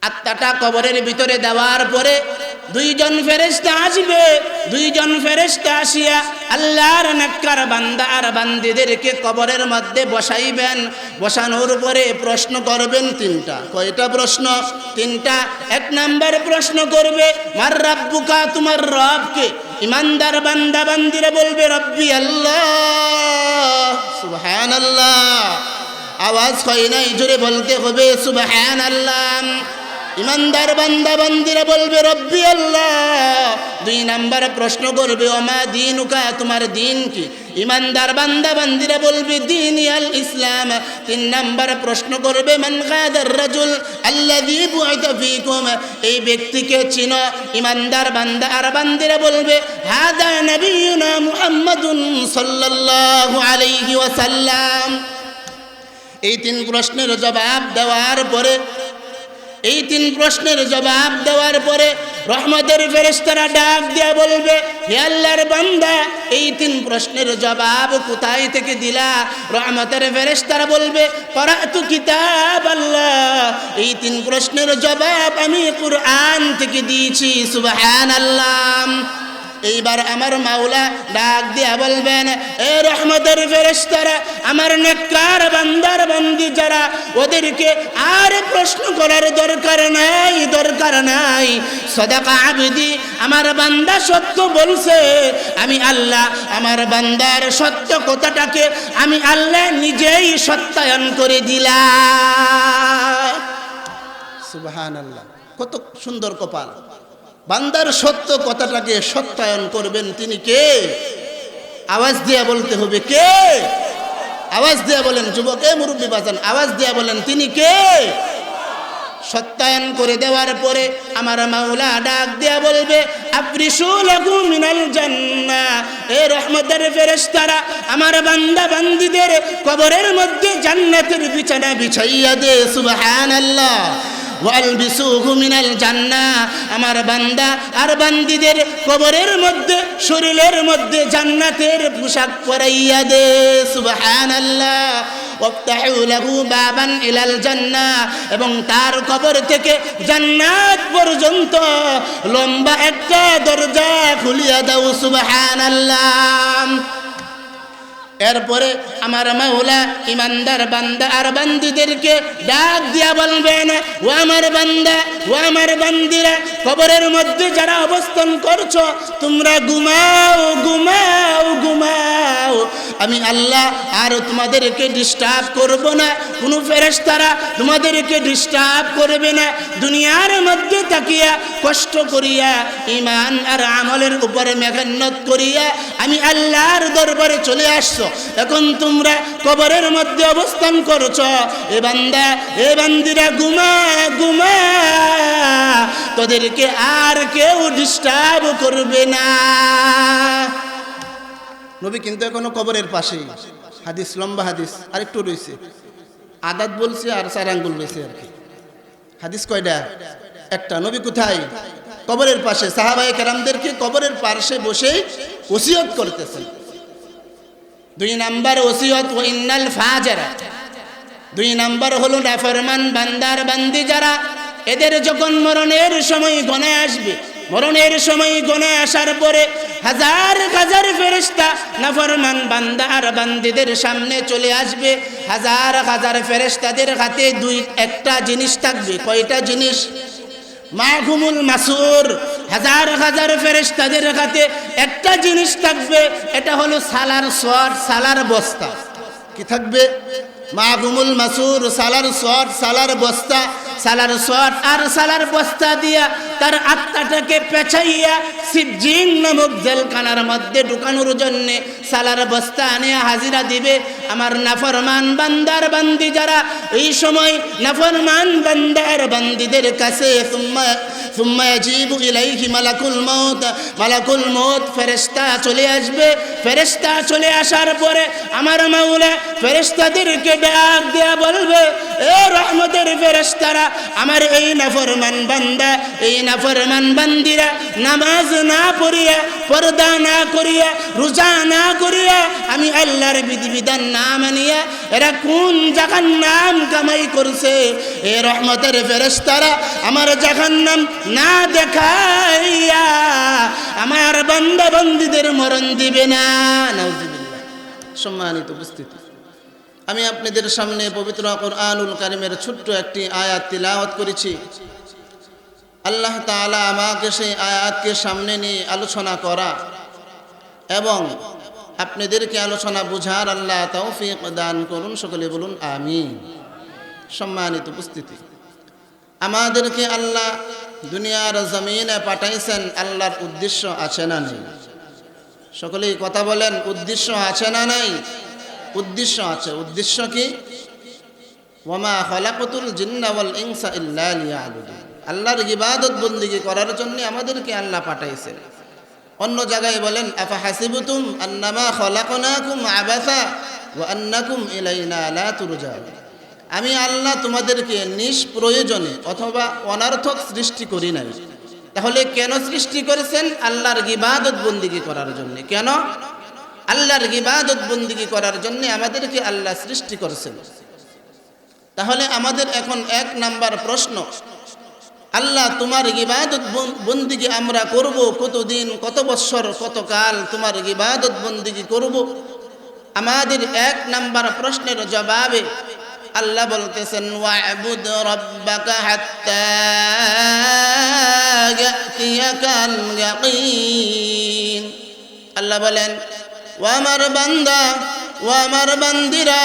আত্মাটা কবরের ভিতরে দেওয়ার পরে দুইজন ফেরেশতা আসবে। দুইজন ফেরেশতা আসিয়া আল্লাহর নেককার বান্দা আর বান্দীদেরকে কবরের মধ্যে বসাইবেন। বসানোর পরে প্রশ্ন করবেন তিনটা। কয়টা প্রশ্ন? তিনটা। এক নাম্বার প্রশ্ন করবে, মার রাব্বুকা, তোমার রব কে? ইমানদার বান্দা বান্দীরা বলবে রব্বি আল্লাহ। সুবহানাল্লাহ। আওয়াজ হয় নাই, জোরে বলতে হবে সুবহানাল্লাহ। ইমানদার বান্দা বান্দীরা বলবে রব্বি আল্লাহ। দুই নাম্বার প্রশ্ন করবে ওমা দীনুকা, তোমার দিন কি? ইমানদার বান্দা বান্দীরা বলবে দীনি আল ইসলাম। তিন নাম্বার প্রশ্ন করবে মান গাদার রাজুল আল্লাযী বুইতা ফীকুম, এই ব্যক্তিকে চিনো? ইমানদার বান্দা আর বান্দীরা বলবে হাদা নবিয়ুনা মুহাম্মাদুন সাল্লাল্লাহু আলাইহি ওয়াসাল্লাম। এই তিন প্রশ্নের জবাব দেওয়ার পরে রহমতের ফেরেশতারা ডাক দিয়া বলবে হে আল্লাহর বান্দা, এই তিন প্রশ্নের জবাব কোথায় থেকে দিলা? রহমতের ফেরেশতারা বলবে করাতু কিতাব আল্লাহ, এই তিন প্রশ্নের জবাব আমি কুরআন থেকে দিয়েছি। সুবহানাল্লাহ। এইবার আমার মাওলা ডাক দিয়া বলবেন এ রহমতের ফেরেশতারা, আমার নেককার বান্দার বান্দি যারা, ওদেরকে আর প্রশ্ন করার দরকার নাই। সাদাকা আবদি, আমার বান্দা সত্য বলছে। আমি আল্লাহ আমার বান্দার সত্য কথাটাকে আমি আল্লাহ নিজেই সত্যায়ন করে দিলাম। সুবহানাল্লাহ। কত সুন্দর কপাল! বান্দার সত্য কথাটাকে সত্যায়ন করবেন তিনি কে? আওয়াজ দিয়া বলতে হবে কে? আওয়াজ দিয়া বলেন যুবক, মুরব্বী বাজান, আওয়াজ দিয়া বলেন তিনি কে? সত্যায়ন করে দেওয়ার পরে আমার মাওলা ডাক দিয়া বলবে আফরিশু লাহু মিনাল জান্নাহ, এ রহমতের ফেরেশতারা, আমার বান্দা বান্দীদের কবরের মধ্যে জান্নাতের বিছানা বিছাইয়া দে। সুবহানাল্লাহ। ওয়ালবিসুহু মিনাল জান্নাহ, আমার বান্দা আর বান্দীদের কবরের মধ্যে শরীরের মধ্যে জান্নাতের পোশাক পরাইয়া দে। সুবহানাল্লাহ। ওয়াফতাহু লাহু বাবান ইলাল জান্নাহ, এবং তার কবর থেকে জান্নাত পর্যন্ত লম্বা একটা দরজা খুলিয়া দাও। সুবহানাল্লাহ। এরপরে আমার মাওলা ইমানদার বান্দা আর বান্দীদেরকে ডাক দিয়া বলবেন ও আমার বান্দা, ও আমার বান্দীরা, কবরের মধ্যে যারা অবস্থান করছো তোমরা ঘুমাও। আমি আল্লাহ আর তোমাদেরকে ডিস্টার্ব করব না। কোনো ফেরেশতারা তোমাদেরকে ডিস্টার্ব করবে না। দুনিয়ার মধ্যে তাকিয়া কষ্ট করিয়া ঈমান আর আমলের উপরে মেহনত করিয়া আমি আল্লাহর দরবারে চলে আসছো। এখন তোমরা কবরের মধ্যে অবস্থান করছো। এ বান্দা, এ বান্দীরা ঘুমা, তোদেরকে আর কেউ ডিস্টার্ব করবে না। নবী কিন্তু এখনো কবরের পাশে। হাদিস, লম্বা হাদিস, আরেকটু রয়েছে, আদাত বলছে আর 4 আঙ্গুল রয়েছে আর কি। হাদিস কয়টা? একটা। নবী কোথায়? কবরের পাশে। সাহাবায়ে কেরামদেরকে কবরের পাশে বসে ওসিয়ত করতেছেন। 2 নাম্বার ওসিয়ত ওয়া ইন্নাল ফাজারা। 2 নাম্বার হলো নাফরমান বান্দার বান্দি যারা, এদের যখন মরণের সময় গণে আসবে, মরণের সময় গণে আসার পরে হাজার হাজার ফেরেশতা নাফরমান বান্দা আর বান্দীদের সামনে চলে আসবে। হাজার হাজার ফেরেশতাদের হাতে একটা জিনিস থাকবে। কয়টা জিনিস? মাহুমুল মাসুর। হাজার হাজার ফেরেশতাদের হাতে একটা জিনিস থাকবে, এটা হলো সালার সোয়াট, সালার বস্তা। কি থাকবে? মাহুমুল মাসুর, সালার সোয়াট, সালার বস্তা। সালার সোয়াট আর সালার বস্তা দিয়া তার আত্মাটাকে পেঁচাইয়া সিজ্জিন নামক জেলখানার মধ্যে ঢুকানোর জন্য সালার বস্তা আনে হাজিরা দিবে আমার নাফরমান বান্দার বান্দি যারা। এই সময় নাফরমান বান্দার বান্দিদের কাছে সুম্মা ইয়াজিবু ইলাইহি মালাকুল মউত, মালাকুল মউত ফেরেশতা চলে আসবে। ফেরেশতা চলে আসার পরে আমার মাওলা ফেরেশতাদেরকে ডাক দেয়া বলবে এ রহমতের ফেরেশতারা, আমার এই নাফরমান বান্দা, এই নাফরমান বান্দিরা নামাজ না পড়িয়া, পর্দা না করিয়া, রোজা না করিয়া, আমি আল্লাহর বিধিবিধান না মানিয়া এরা কোন জাহান্নাম কামাই করছে। এ রহমতের ফেরেশতারা আমার জাহান্নাম না দেখাইয়া আমার বান্দা বান্দীদের মরণ দিবে না। নাউজুবিল্লাহ। সম্মানিত উপস্থিতি, আমি আপনাদের সামনে পবিত্র কোরআনুল কারীমের ছোট্ট একটি আয়াত তিলাওয়াত করেছি। আল্লাহ তাআলা আমাকে সেই আয়াতকে সামনে নিয়ে আলোচনা করা এবং আপনাদেরকে আলোচনা বুঝার আল্লাহ তৌফিক দান করুন। সকলে বলুন আমিন। সম্মানিত উপস্থিতি, আমাদেরকে আল্লাহ দুনিয়ার জমিনে পাঠাইছেন, আল্লাহর উদ্দেশ্য আছে না নেই? সকলেই কথা বলেন, উদ্দেশ্য আছে না নাই? উদ্দেশ্য আছে। উদ্দেশ্য কি? ওয়ামা খালাকাতুল জিন্না ওয়াল ইনসা ইল্লা লিয়াবুদুন। আল্লাহর ইবাদত বন্দেগী করার জন্য আমাদেরকে আল্লাহ পাঠাইছেন। অন্য জায়গায় বলেন, আফা হাসিবতুম আন্নামা খালাকনাকুম আবাসা ওয়া আন্নাকুম ইলাইনা লা তুরজাউন। আমি আল্লাহ তোমাদেরকে নিষ্প্রয়োজনে অথবা অনার্থক সৃষ্টি করি নাই। তাহলে কেন সৃষ্টি করেছেন? আল্লাহর ইবাদত বন্দেগী করার জন্য। কেন? আল্লাহর ইবাদত বন্দেগী করার জন্য আমাদেরকে আল্লাহ সৃষ্টি করেছেন। তাহলে আমাদের এখন এক নাম্বার প্রশ্ন, আল্লাহ তোমার ইবাদত বন্দেগী আমরা করব কতদিন, কত বছর, কত কাল তোমার ইবাদত বন্দেগী করব? আমাদের এক নাম্বার প্রশ্নের জবাবে আল্লাহ বলতেছেন, ওয়া'বুদ রাব্বাকা হাত্তা ইয়াতিয়াকাল ইয়াকিন। আল্লাহ বলেন, ও আমার বান্দা, ও আমার বান্দিরা,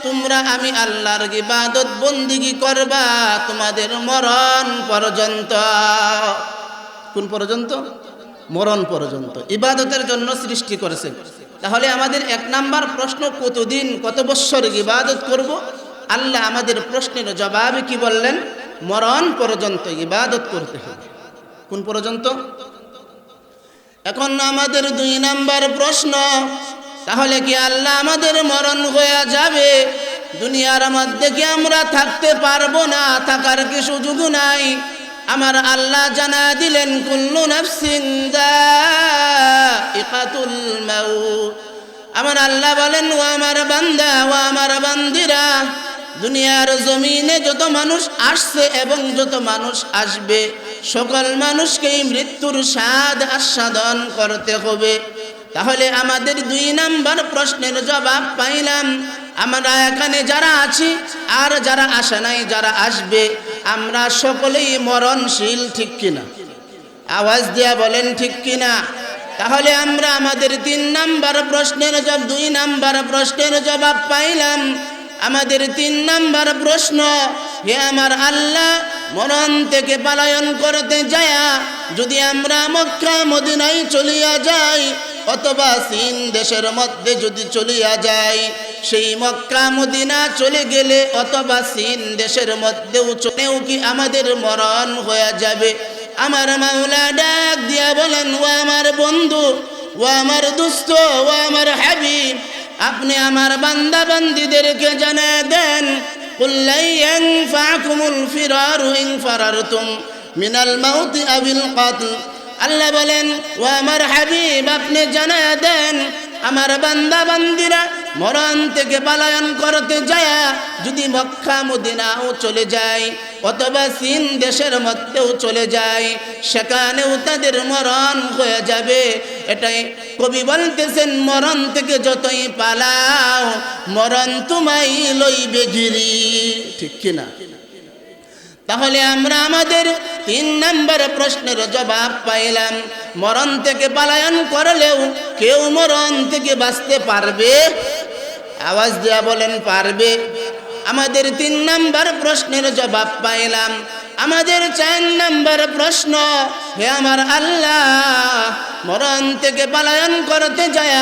তোমরা আমি আল্লাহর ইবাদত বন্দেগী করবা তোমাদের মরণ পর্যন্ত। কোন পর্যন্ত? মরণ পর্যন্ত। ইবাদতের জন্য সৃষ্টি করেছেন। তাহলে আমাদের এক নাম্বার প্রশ্ন, কতদিন, কত বছর ইবাদত করব? আল্লাহ আমাদের প্রশ্নের জবাবে কি বললেন? মরণ পর্যন্ত ইবাদত করতে হবে। কোন পর্যন্ত? এখন আমাদের দুই নাম্বার প্রশ্ন, তাহলে কি আল্লাহ আমাদের মরণ হয়ে যাবে? দুনিয়ার মধ্যে কি আমরা থাকতে পারবো না? থাকার কি সুযোগ নাই? আমার আল্লাহ জানা দিলেন, কুল্লু নাফসিন যায়িকাতুল মাউত। আমার আল্লাহ বলেন, ও আমার বান্দা, ও আমার বান্দিরা, দুনিয়ার জমিনে যত মানুষ আসছে এবং যত মানুষ আসবে, সকল মানুষকেই মৃত্যুর স্বাদ আস্বাদন করতে হবে। তাহলে আমাদের দুই নাম্বার প্রশ্নের জবাব পাইলাম। আমরা এখানে যারা আছি আর যারা আসে নাই, যারা আসবে, আমরা সকলেই মরণশীল, ঠিক কিনা? আওয়াজ দিয়া বলেন ঠিক কিনা? তাহলে আমরা আমাদের তিন নাম্বার প্রশ্নের জবাব, দুই নাম্বার প্রশ্নের জবাব পাইলাম। আমাদের তিন নাম্বার প্রশ্ন, হে আমার আল্লাহ, মরণ থেকে পলায়ন করতে যায়া যদি আমরা মক্কা মদিনায় চলিয়া যাই অথবা চীন দেশের মধ্যে যদি চলিয়া যাই, সেই মক্কা মদিনা চলে গেলে অথবা চীন দেশের মধ্যেও চলেও কি আমাদের মরণ হয়ে যাবে? আমার মাওলা ডাক দিয়া বলেন, ও আমার বন্ধু, ও আমার দোস্ত, ও আমার হাবিব, আপনি আমার বান্দা বান্দীদেরকে জানিয়ে দেন, কুল লা ইয়ানফাকুমুল ফিরারু ইন ফারারতুম মিনাল মাউতি আবিল কতল। আল্লাহ বলেন, ও আমার হাবিব, আপনি জানিয়ে দেন, আমার বান্দা বান্দীরা মরণ থেকে পলায়ন করতে যায় যদি মক্কা মদিনাও চলে যায় অথবা চীন দেশের মধ্যেও চলে যায়, সেখানেও তাদের মরণ হয়ে যাবে। এটাই কবি বলতেছেন, মরণ থেকে যতই পালাও মরণ তোমায় লইবে গিরি, ঠিক কিনা? তাহলে আমরা আমাদের তিন নম্বর প্রশ্নের জবাব পাইলাম। মরণ থেকে পলায়ন করলেও কেউ মরণ থেকে বাঁচতে পারবে? আওয়াজ দেয়া বলেন, পারবে? আমাদের তিন নম্বর প্রশ্নের জবাব পাইলাম। আমাদের চার নম্বর প্রশ্ন, হে আমার আল্লাহ, মরণ থেকে পলায়ন করতে যায়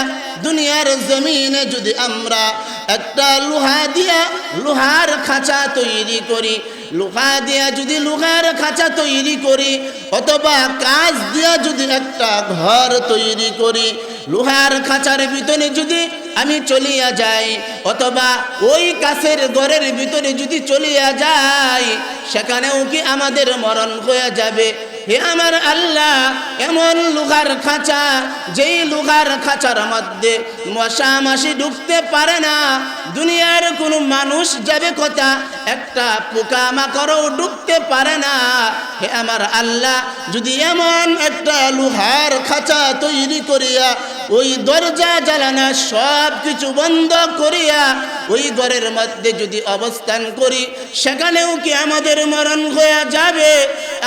দুনিয়ার জমিনে যদি আমরা একটা লোহা দিয়া লোহার খাঁচা তৈরি করি, লোহা দিয়া যদি লোহার খাঁচা তৈরি করি অথবা কাঁচ দিয়া যদি একটা ঘর তৈরি করি, লোহার খাঁচার ভিতরে যদি আমি চলিয়া যাই, অথবা ওই কাছের ঘরের ভিতরে যদি চলিয়া যাই, সেখানেও কি আমাদের মরণ হয়ে যাবে। হে আমার আল্লাহ, এমন লোহার খাঁচা, যেই লোহার খাঁচার মধ্যে মশা মাছি ঢুকতে পারে না, দুনিয়ার কোনো মানুষ যাবে কথা, একটা পোকামাকড়ও ঢুকতে পারে না। হে আমার আল্লাহ, যদি এমন একটা লোহার খাঁচা তৈরি করিয়া, ওই দরজা জ্বালানা সব কিছু বন্ধ করিয়া ওই ঘরের মধ্যে যদি অবস্থান করি, সেখানেও কি আমাদের মরণ হয়ে যাবে।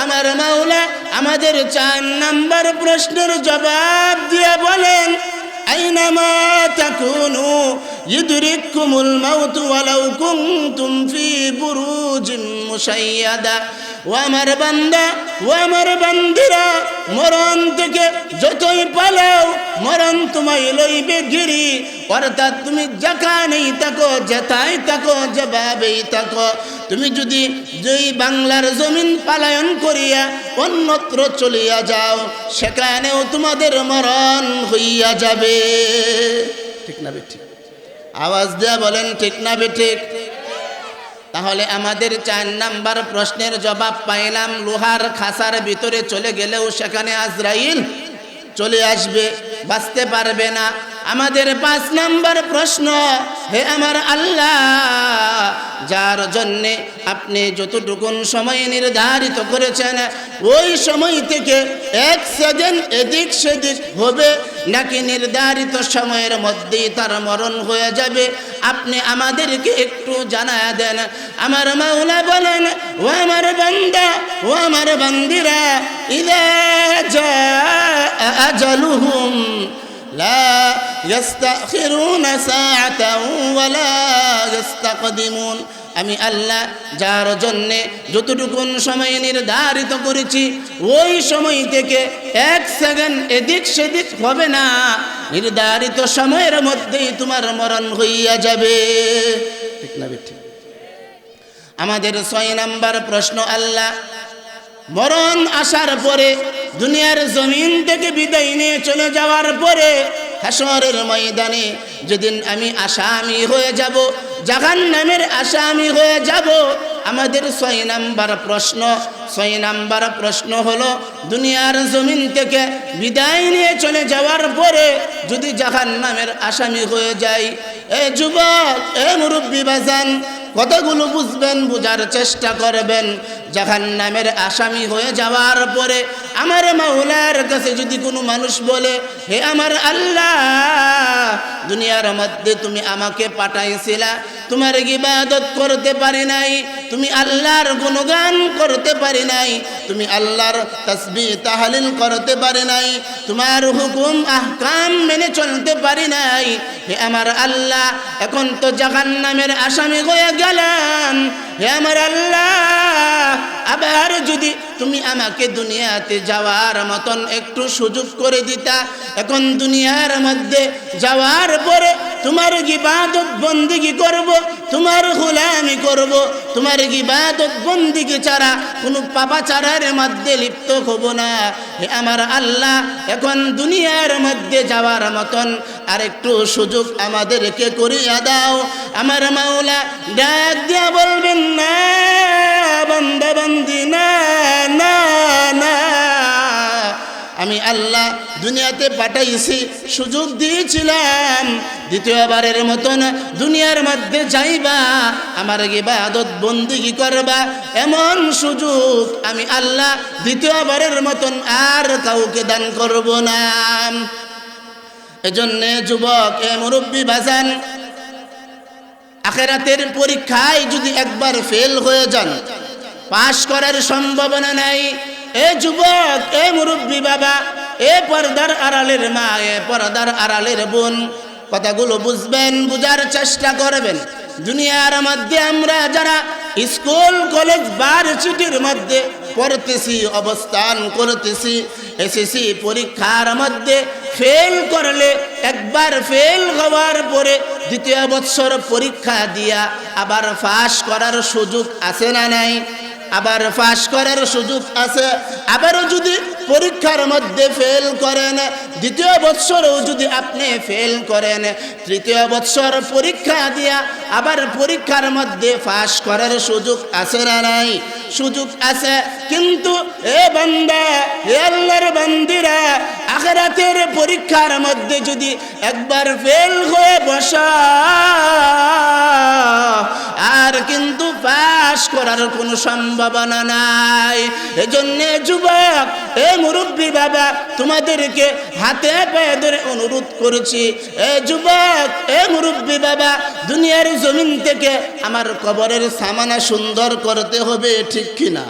আমার মাওলা আমাদের 4 নাম্বার প্রশ্নের জবাব দিয়ে বলেন, আইনামা তাকুনু ইউদরিকুমুল মাউত ওয়ালাউ কুনতুম ফি বুরুজিন মুশাইয়াদা। ও আমার বান্দা, ও আমার বান্দিরা, মরণ থেকে যতই পালাও, মরণ তোমায় লইবে গিরি। অর্থাৎ তুমি যেখানেই থাকো, যেথায় থাকো, যেভাবেই থাকো, তুমি যদি যেই বাংলার জমিন পালায়ন করিয়া অন্যত্র চলিয়া যাও, সেখানেও তোমাদের মরণ হইয়া যাবে। ঠিক না বেঠিক? আওয়াজ দেয়া বলেন, ঠিক না বেঠিক? তাহলে আমাদের 4 নাম্বার প্রশ্নের জবাব পাইলাম, লোহার খাঁচার ভিতরে চলে গেলেও সেখানে আজরাইল চলে আসবে, বাঁচতে পারবে না। আমাদের 5 নাম্বার প্রশ্ন, হে আমার আল্লাহ, যার জন্যে আপনি যতটুকুন সময় নির্ধারিত করেছেন, ওই সময় থেকে 1 সেকেন্ড এদিক সেদিক হবে নাকি নির্ধারিত সময়ের মধ্যেই তার মরণ হয়ে যাবে, আপনি আমাদেরকে একটু জানায়া দেন। আমার মাওলা বলেন, ও আমার বান্দা, ও আমার বান্দিরা, ইযা জাআ আজালুহুম লা ইস্তাখিরুনা সাআতাও ওয়ালা ইস্তাকদিমুন। আমি আল্লাহ যার জন্যে যতটুকুন সময় নির্ধারিত করেছি, ওই সময় থেকে 1 সেকেন্ড এদিক সেদিক হবে না, নির্ধারিত সময়ের মধ্যেই তোমার মরণ হইয়া যাবে। ঠিক না বেঠিক? আমাদের 6 নাম্বার প্রশ্ন, আল্লাহ মরণ আসার পরে, দুনিয়ার জমিন থেকে বিদায় নিয়ে চলে যাওয়ার পরে, হাসরের ময়দানে যেদিন আমি আসামি হয়ে যাব, জাহান্নামের আসামি হয়ে যাব, আমাদের 6 নাম্বার প্রশ্ন, 6 নাম্বার প্রশ্ন হলো, দুনিয়ার জমিন থেকে বিদায় নিয়ে চলে যাওয়ার পরে যদি জাহান্নামের আসামি হয়ে যাই, এ যুবক, এ মুরব্বি বাজান, কথাগুলো বুঝবেন, বোঝার চেষ্টা করবেন। জাহান্নামের আসামি হয়ে যাওয়ার পরে আমার মাওলার কাছে যদি কোনো মানুষ বলে, হে আমার আল্লাহ, দুনিয়ার মধ্যে তুমি আমাকে পাঠাইছিলা, তোমার ইবাদত করতে পারি নাই, তুমি আল্লাহর গুণগান করতে পারি নাই, তুমি আল্লাহর তাসবিহ তাহলিল করতে পারি নাই, তোমার হুকুম আহকাম মেনে চলতে পারি নাই, হে আমার আল্লাহ, এখন তো জাহান্নামের আসামি হয়ে গেলাম। হে আমার আল্লাহ, আবার যদি তুমি আমাকে দুনিয়াতে যাওয়ার মতন একটু সুযোগ করে দিতা, এখন দুনিয়ার মধ্যে যাওয়ার পরে তোমার ইবাদত বন্দেগী করব, তোমার গোলামি করব, তোমার ইবাদত বন্দেগী ছাড়া কোনো পাপাচারের মধ্যে লিপ্ত হব না। হে আমার আল্লাহ, এখন দুনিয়ার মধ্যে যাওয়ার মতন আরেকটু সুযোগ আমাদেরকে করিয়া দাও। আমার মাওলা ডাক দিয়া বলবেন, না বান্দা বান্দি, না না না, আমি আল্লাহ দুনিয়াতে পাঠাইছি, সুযোগ দিয়েছিলাম, দ্বিতীয়বারের মতন দুনিয়ার মধ্যে যাইবা, আমার ইবাদত বন্দেগী করবা, এমন সুযোগ আমি আল্লাহ দ্বিতীয়বারের মতন আর কাউকে দান করব না। এজন্যে যুবক, এ মুরব্বি বাজান, আখিরাতের পরীক্ষায় যদি একবার ফেল হয়ে যান, পাশ করার সম্ভাবনা নাই। এ যুবক, এ মুরব্বি বাবা, এ পর্দার আড়ালের মা, এ পর্দার আড়ালের বোন, কথাগুলো বুঝবেন, বুঝার চেষ্টা করবেন। দুনিয়ার মধ্যে আমরা যারা স্কুল কলেজ ভার্সিটির মধ্যে পড়তেছি, অবস্থান করতেছি, এসএসসি পরীক্ষার মধ্যে ফেল করলে, একবার ফেল হওয়ার পরে দ্বিতীয় বৎসর পরীক্ষা দিয়া আবার পাস করার সুযোগ আছে না নাই? আবার পাস করার সুযোগ আছে। আবারও যদি পরীক্ষার মধ্যে ফেল করেন, দ্বিতীয় বৎসরেও যদি আপনি ফেল করেন, তৃতীয় বৎসর পরীক্ষা দিয়া আবার পরীক্ষার মধ্যে পাস করার সুযোগ আছে না নাই? সুযোগ আছে। কিন্তু এ বান্দা, হে আল্লাহর বান্দিরা, আখিরাতের পরীক্ষার মধ্যে যদি একবার ফেল হয়ে বসা আর কিন্তু পাস করার কোনো সম্ভাবনা নাই। এজন্য যুবক, এ মুরব্বী বাবা, তোমাদেরকে হাতে পায়ে ধরে অনুরোধ করছি, এ যুবক, এ মুরব্বী বাবা, দুনিয়ার জমিন থেকে আমার কবরের সামানা সুন্দর করতে হবে, ঠিক কিনা?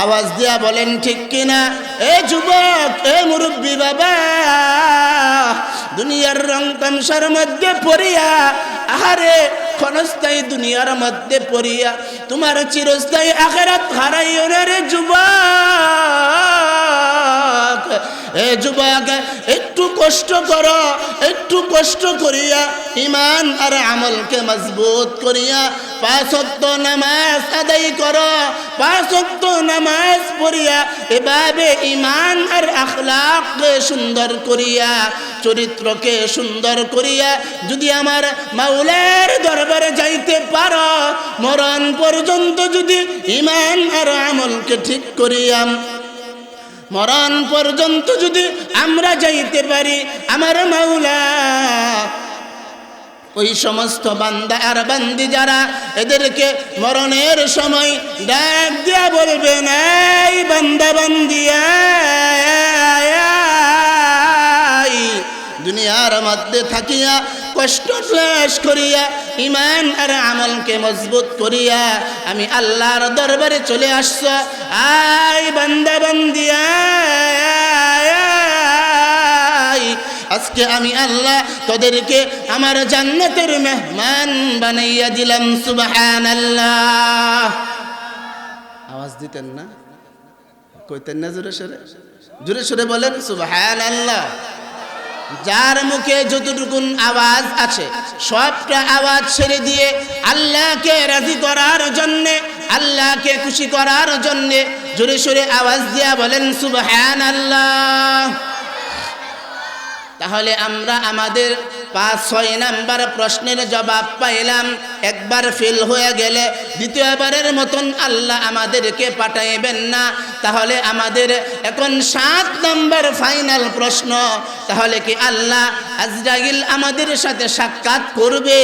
আওয়াজ দিয়া বলেন ঠিক কিনা? এ যুবক, এ মুরব্বী বাবা, দুনিয়ার রং তামসার মধ্যে পড়িয়া, আহারে ক্ষণস্থায়ী দুনিয়ার মধ্যে পড়িয়া তোমার চিরস্থায়ী আখিরাত হারাইও না রে যুবক। এ যুবক, একটু কষ্ট করো, একটু কষ্ট করিয়া ঈমান আর আমলকে মজবুত করিয়া 5 ওয়াক্ত নামাজ আদায় করো। 5 ওয়াক্ত নামাজ পড়িয়া এভাবে ঈমান আর আখলাককে সুন্দর করিয়া, চরিত্রকে সুন্দর করিয়া যদি আমার মাওলার দরবারে যাইতে পারো, মরণ পর্যন্ত যদি ঈমান আর আমলকে ঠিক করিয়া মরণ পর্যন্ত যদি আমরা যাইতে পারি, আমার মাওলা ওই সমস্ত বান্দা আর বান্দি যারা এদেরকে মরণের সময় ডাক দিয়া বলবেন, এই বান্দা বান্দিয়া, দুনিয়ার মধ্যে থাকিয়া কষ্ট ক্লেশ করিয়া ঈমান আর আমলকে মজবুত করিয়া আমি আল্লাহর দরবারে চলে আসছ, আই বান্দা বান্দিয়া, আজকে আমি আল্লাহ তোদেরকে আমার জান্নাতের মেহমান বানাইয়া দিলাম। সুবহানাল্লাহ। আওয়াজ দিতেন না? কইতেন না জোরে সরে? জোরে সরে বলেন সুবহানাল্লাহ। যার মুখে যতটুকুন আওয়াজ আছে সবটা আওয়াজ ছেড়ে দিয়ে আল্লাহকে রাজি করার জন্যে, আল্লাহকে খুশি করার জন্যে জোরে সরে আওয়াজ দিয়া বলেন সুবহানাল্লাহ। তাহলে আমরা আমাদের 5-6 নাম্বার প্রশ্নের জবাব পাইলাম। একবার ফেল হয়ে গেলে দ্বিতীয়বারের মতন আল্লাহ আমাদেরকে পাঠাইবেন না। তাহলে আমাদের এখন 7 নাম্বার ফাইনাল প্রশ্ন, তাহলে কি আল্লাহ আজরাইল আমাদের সাথে সাক্ষাৎ করবে?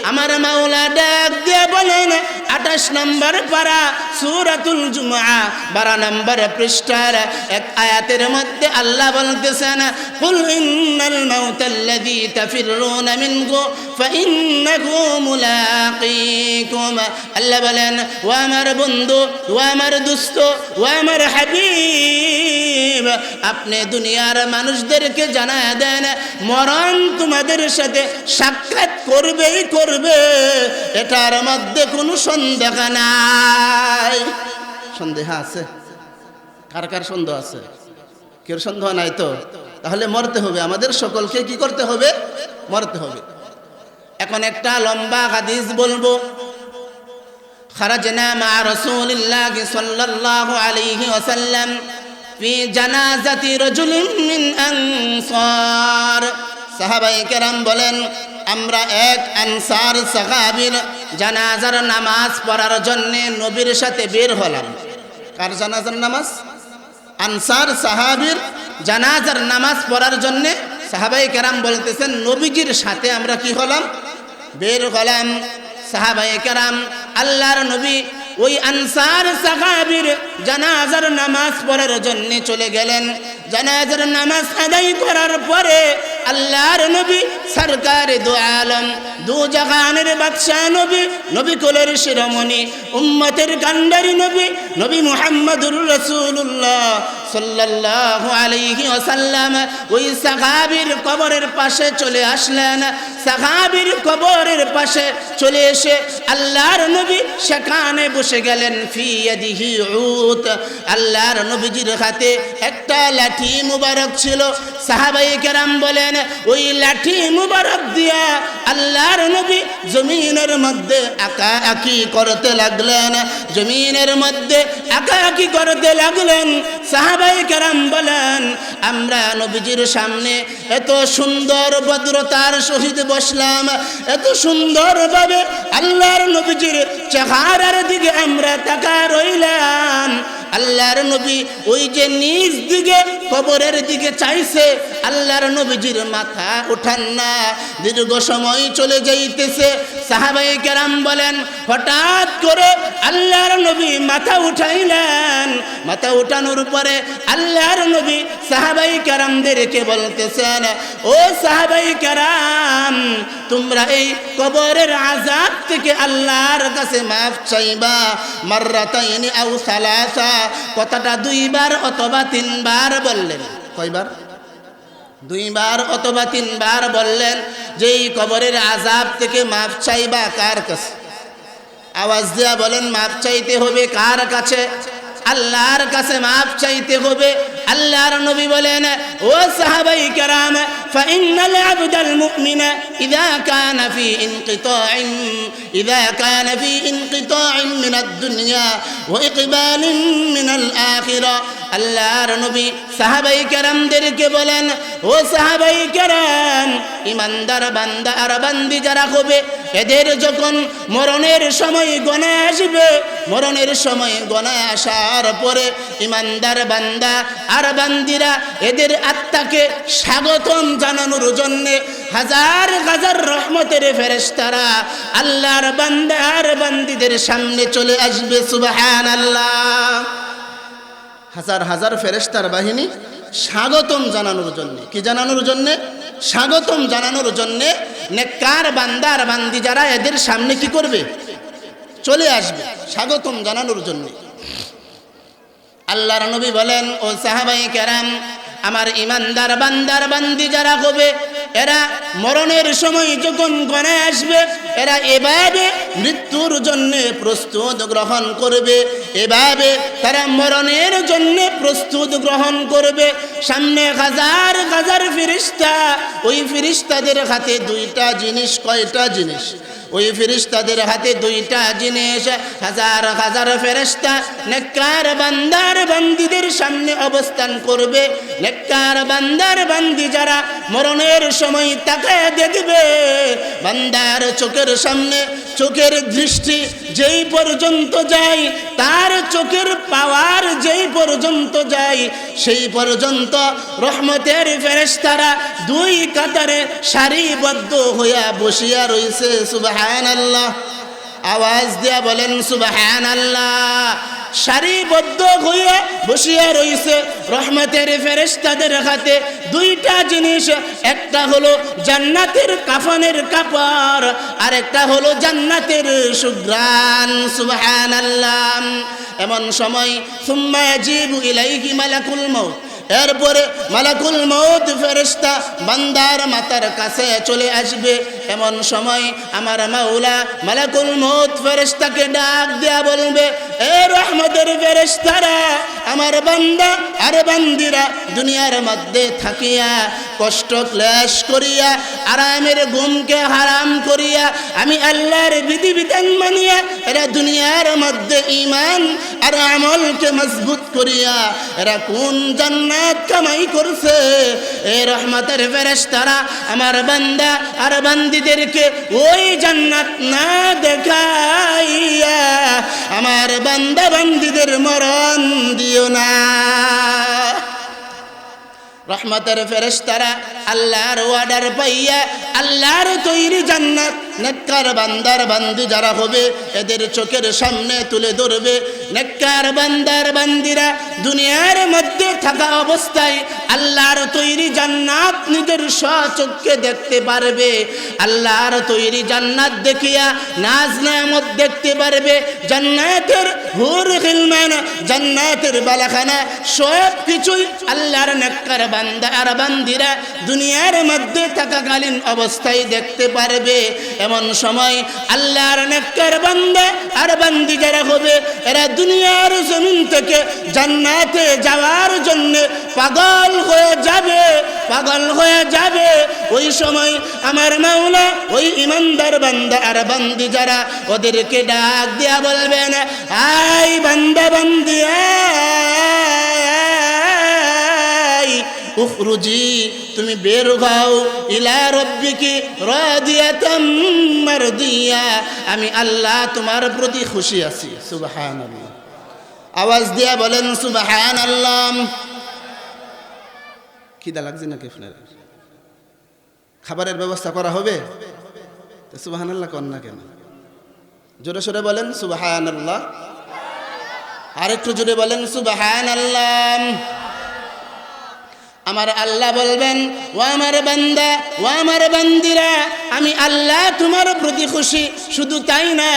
আমার মাওলা ডাক দিয়ে বলেন 28 নাম্বার পারা সূরাতুল জুমআ 12 নাম্বার পৃষ্ঠার এক আয়াতের মধ্যে আল্লাহ বলতেছেন, কুল ইন্নাল মাউতাল্লাযী তাফিরুনা মিনহু ফাইন্নাহু মুলাকীকুম। আল্লাহ বলেন, ও আমার বন্ধু, ও আমার দোস্ত, ও আমার হাবিব, আপনি দুনিয়ার মানুষদেরকে জানায় দেন মরণ তোমাদের সাথে সাক্ষাৎ করবেই করবে, এটার মধ্যে কোনো সন্দেহ নাই। সন্দেহ আছে? কার কার সন্দেহ আছে? কেউ সন্দেহ নাই তো? তাহলে মরতে হবে, আমাদের সকলকে কি করতে হবে? মরতে হবে। এখন একটা লম্বা হাদিস বলবো। খারাজনা মা রাসূলিল্লাহি সাল্লাল্লাহু আলাইহি ওয়াসাল্লাম ফি জানাজাতি রাজুলিন মিন আনসার। সাহাবায়ে কেরাম বলেন, আমরা এক আনসার সাহাবীর জানাজার নামাজ পড়ার জন্য নবীর সাথে বের হলাম। কার জানাজার নামাজ? আনসার সাহাবীর জানাজার নামাজ পড়ার জন্য সাহাবায়ে কেরাম বলতেছেন নবীজির সাথে আমরা কি হলাম? বের হলাম। সাহাবায়ে কেরাম আল্লাহর নবী ওই আনসার সাহাবীর জানাজার নামাজ পড়ার জন্য চলে গেলেন। জানাজার নামাজ আদায় করার পরে আল্লাহর নবী সরকারে দু আলম, দু জাহানের বাদশাহ নবী, নবী কুলের শিরোমণি, উম্মতের কান্ডারি নবী, নবী মুহাম্মদুর রাসূলুল্লাহ সাল্লাল্লাহু আলাইহি ওয়াসাল্লাম ওই সাহাবীর কবরের পাশে চলে আসলেন। সাহাবীর কবরের পাশে চলে এসে আল্লাহর নবী সেখানে বসে গেলেন। ফি ইয়াদিহি উত, আল্লাহর নবীজির হাতে একটা লাঠি মুবারক ছিল। সাহাবায়ে কেরাম বলেন ওই লাঠি মুবারক দিয়া আল্লাহর নবী জমিনের মধ্যে আঁকাআঁকি করতে লাগলেন, জমিনের মধ্যে আঁকাআঁকি করতে লাগলেন। সাহাবায়ে কেরাম বলেন, আমরা নবীজির সামনে এত সুন্দর ভদ্রতার সহিত বসলাম, এত সুন্দরভাবে আল্লাহর নবীজির চেহারার দিকে আমরা তাকায় রইলাম। আল্লাহর নবী ওই যে নিজ দিকে কবরের দিকে চাইছে, আল্লাহর নবীজির মাথা উঠান না, দীর্ঘ সময় চলে যাইতেছে। সাহাবায়ে কেরাম বলেন, হঠাৎ করে আল্লাহর নবী মাথা উঠাইলেন। মাথা উঠানোর পরে আল্লাহর নবী সাহাবায়ে কেরামদেরকে বলতেছেন, ও সাহাবায়ে কেরাম, তোমরা এই কবরের আযাব থেকে আল্লাহর কাছে মাফ চাইবা। মাররাতাইনি আও সালাসা, কথাটা 2 বার অথবা 3 বার বললেন। কয়বার? 2 বার অথবা 3 বার বললেন যে এই কবরের আযাব থেকে মাফ চাইবা কার কাছে? আওয়াজ দেয়া বলেন, মাফ চাইতে হবে কার কাছে? আল্লাহর কাছে মাফ চাইতে হবে। আল্লাহর নবী বলেন, ও সাহাবায়ে কেরাম, ফাইন্নাল আবদাল মুমিনা ইযা কানা ফি ইনকিতাইন মিনাদ দুনিয়া ওয়া ইকবালিন মিনাল আখিরা। আল্লাহর নবী সাহাবায়ে কেরামদেরকে বলেন, ও সাহাবায়ে কেরাম, ইমানদার বান্দা আর বান্দি যারা হবে, এদের যখন মরণের সময় গণা আসবে, মরণের সময় গণা আসার পরে ইমানদার বান্দা আর বান্দিরা এদের আত্মাকে স্বাগতম জানানোর জন্যে হাজার হাজার রহমতের ফেরেশতারা আল্লাহর বান্দা আর বান্দিদের সামনে চলে আসবে। সুবহানাল্লাহ। হাজার হাজার ফেরেশতার বাহিনী স্বাগতম জানানোর জন্য। কি জানানোর জন্য? স্বাগতম জানানোর জন্য। নেককার বান্দার বান্দি যারা এদের সামনে কি করবে? চলে আসবে স্বাগতম জানানোর জন্য। আল্লাহর নবী বলেন, ও সাহাবায়ে কেরাম, আমার ইমানদার বান্দার বান্দি যারা হবে, এরা মরণের সময় যখন গণে আসবে, এরা এভাবে মৃত্যুর জন্য প্রস্তুত গ্রহণ করবে, এভাবে তারা মরণের জন্য প্রস্তুত গ্রহণ করবে। সামনে হাজার হাজার ফেরেশতা, ওই ফেরেশতাদের হাতে 2টা জিনিস। কয়টা জিনিস? ওই ফেরেশতাদের হাতে 2টা জিনিস। হাজার হাজার ফেরেশতা নেককার বান্দার বান্দিদের সামনে অবস্থান করবে। নেককার বান্দার বান্দি যারা মরণের সময় তাকায় দেখবে, বান্দার চোখের সামনে চোখের দৃষ্টি যেই পর্যন্ত যায়, তার চোখের পাওয়ার যেই পর্যন্ত যায়, সেই পর্যন্ত রহমতের ফেরেশতারা 2 কাতারে সারিবদ্ধ হইয়া বসিয়া রইছে। সুবহানাল্লাহ। আওয়াজ দিয়া বলেন সুবহানাল্লাহ। সারিবদ্ধ হইয়া বসিয়া রইছে রহমতের ফেরেশতাদের হাতে 2টা জিনিস। একটা হলো জান্নাতের কাফনের কাপড়, আর একটা হলো জান্নাতের সুঘ্রাণ। সুবহানাল্লাহ। এমন সময় সুম্মা ইয়াজিবু ইলাইহি মালাকুল মাউত, এরপরে মালাকুল মউত ফেরেশতা বান্দার মাথার কাছে চলে আসবে। এমন সময় আমার মাওলা মালাকুল মউত ফেরেশতাকে ডাক দেয়া বলবে, এ রহমতের ফেরেশতারা, আমার বান্দা আর বান্দিরা দুনিয়ার মধ্যে থাকিয়া কষ্ট ক্লেশ করিয়া আরামের ঘুমকে হারাম করিয়া আমি আল্লাহর বিধিবিধান মানিয়া এরা দুনিয়ার মধ্যে ঈমান আর আমলকে মজবুত করিয়া এরা কোন জান্নাত কামাই করছে। এ রহমতের ফেরেশতারা আমার বান্দা আর বান্দিদেরকে ওই জান্নাত না দেখাইয়া আমার বান্দা বান্দিদের মরণ দিও না। রহমতের ফেরেশতারা আল্লাহর অর্ডার পাইয়া আল্লাহর তৈরি জান্নাত নেককার বান্দার বান্দি যারা হবে এদের চোখের সামনে তুলে ধরবে। নেককার বান্দার বান্দিরা দুনিয়ার মধ্যে থাকা অবস্থায় আল্লাহর তৈরি জান্নাত নিজের স্বচক্ষে দেখতে পারবে। আল্লাহর তৈরি জান্নাত দেখিয়া নাজ নেয়ামত দেখতে পারবে। জান্নাতের হুর খিলমান, জান্নাতের বালাখানা সব কিছুই আল্লাহর নেককার বান্দা আর বান্দিরা দুনিয়ার মধ্যে থাকাকালীন অবস্থায় দেখতে পারবে। এমন সময় আল্লাহর নেককার বান্দা আর বান্দি যারা হবে এরা দুনিয়ার জমিন থেকে জান্নাতে যাওয়ার জন্য পাগল হয়ে যাবে। পাগল হয়ে যাবে। ওই সময় আমার মাওলা ওই ইমানদার বান্দা আর বান্দি যারা ওদেরকে ডাক দিয়া বলবেন, আই বান্দা বান্দি উখরুজি, তুমি বের হও, ইলা রব্বিকি রাদিয়াতাম মারদিয়া, আমি আল্লাহ তোমার প্রতি খুশি আছি। সুবহানাল্লাহ, আওয়াজ দিয়া বলেন সুবহানাল্লাহ। খিদা লাগছে নাকি আপনার? খাবারের ব্যবস্থা করা হবে তো সুবহানাল্লাহ কর না কেন? জোরে সোরে বলেন সুবহানাল্লাহ, আরেকটু জোরে বলেন সুবহানাল্লাহ। আমার আল্লাহ বলবেন, ও আমার বান্দা, ও আমার বান্দিরা, আমি আল্লাহ তোমার প্রতি খুশি। শুধু তাই না,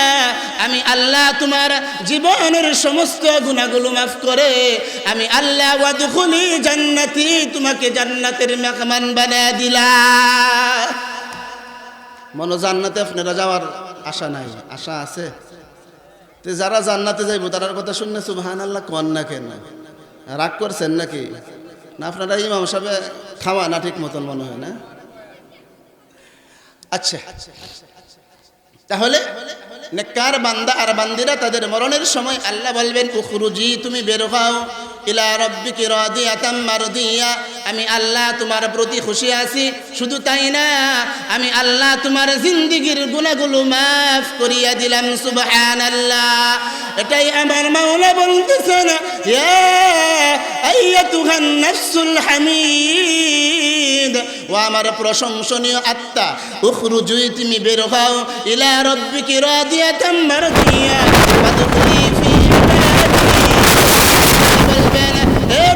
আমি আল্লাহ তোমার জীবনের সমস্ত গুনাহগুলো মাফ করে আমি আল্লাহ ওয়াদখুলি জান্নাতি, তোমাকে জান্নাতের মেহমান বানায় দিলাম। মনো জান্নাতে আপনারা যাওয়ার আশা নাই? আশা আছে? তো যারা জান্নাতে যাইব তার কথা শুনলে সুবহানাল্লাহ কোন না কেন? রাগ করছেন নাকি? না আপনারা ইমাম সাহেব খাওয়া না ঠিক মতন মনে হয় না? আচ্ছা, তাহলে নেককার বান্দা আর বান্দিরা তাদের মরণের সময় আল্লাহ বলবেন, উখরুজি, তুমি বের হও, ইলা রব্বিকি রাদিয়াতাম মারদিয়া, আমি আল্লাহ তোমার প্রতি খুশি আছি। শুধু তাই না, আমি আল্লাহ তোমার জিন্দেগীর গুনাহগুলো মাফ করিয়া দিলাম। সুবহানাল্লাহ, এটাই আমার মাওলা বলতেছেন, ইয়া আইয়াতুহান নাফসুল হামিদ, ও আমার প্রশংসনীয় আত্মা, উখরুজি, তুমি বের হও, ইলা রব্বিকি রাদিয়াতাম মারদিয়া ফাদখুলি ফি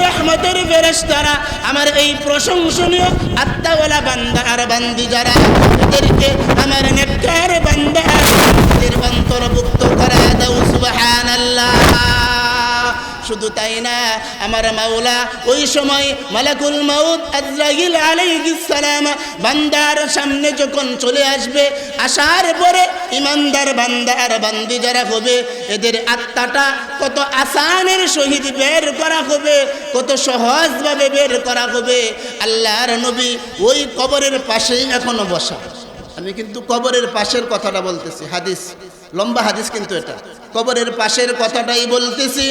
রহমতের ফেরেশতারা, আমার এই প্রশংসনীয় আত্মাওয়ালা বান্দা আর বান্দি যারা, এদেরকে আমার নেককার বান্দা আর বান্দিদের অন্তর্ভুক্ত করা দাও। সুবহানাল্লাহ। শুধু তাই না, আমার মাওলা ওই সময় মালাকুল মাউত আজরাইল আলাইহিস সালাম বান্দার সামনে যখন চলে আসবে, আসার পরে ইমানদার বান্দা আর বান্দি যারা হবে, এদের আত্মাটা কত আসানের সহিত বের করা হবে, কত সহজভাবে বের করা হবে। আল্লাহর নবী ওই কবরের পাশেই এখনো বসা। আমি কিন্তু কবরের পাশের কথাটা বলতেছি, হাদিস, লম্বা হাদিস কিন্তু এটা কবরের পাশের কথাটাই বলতেছি।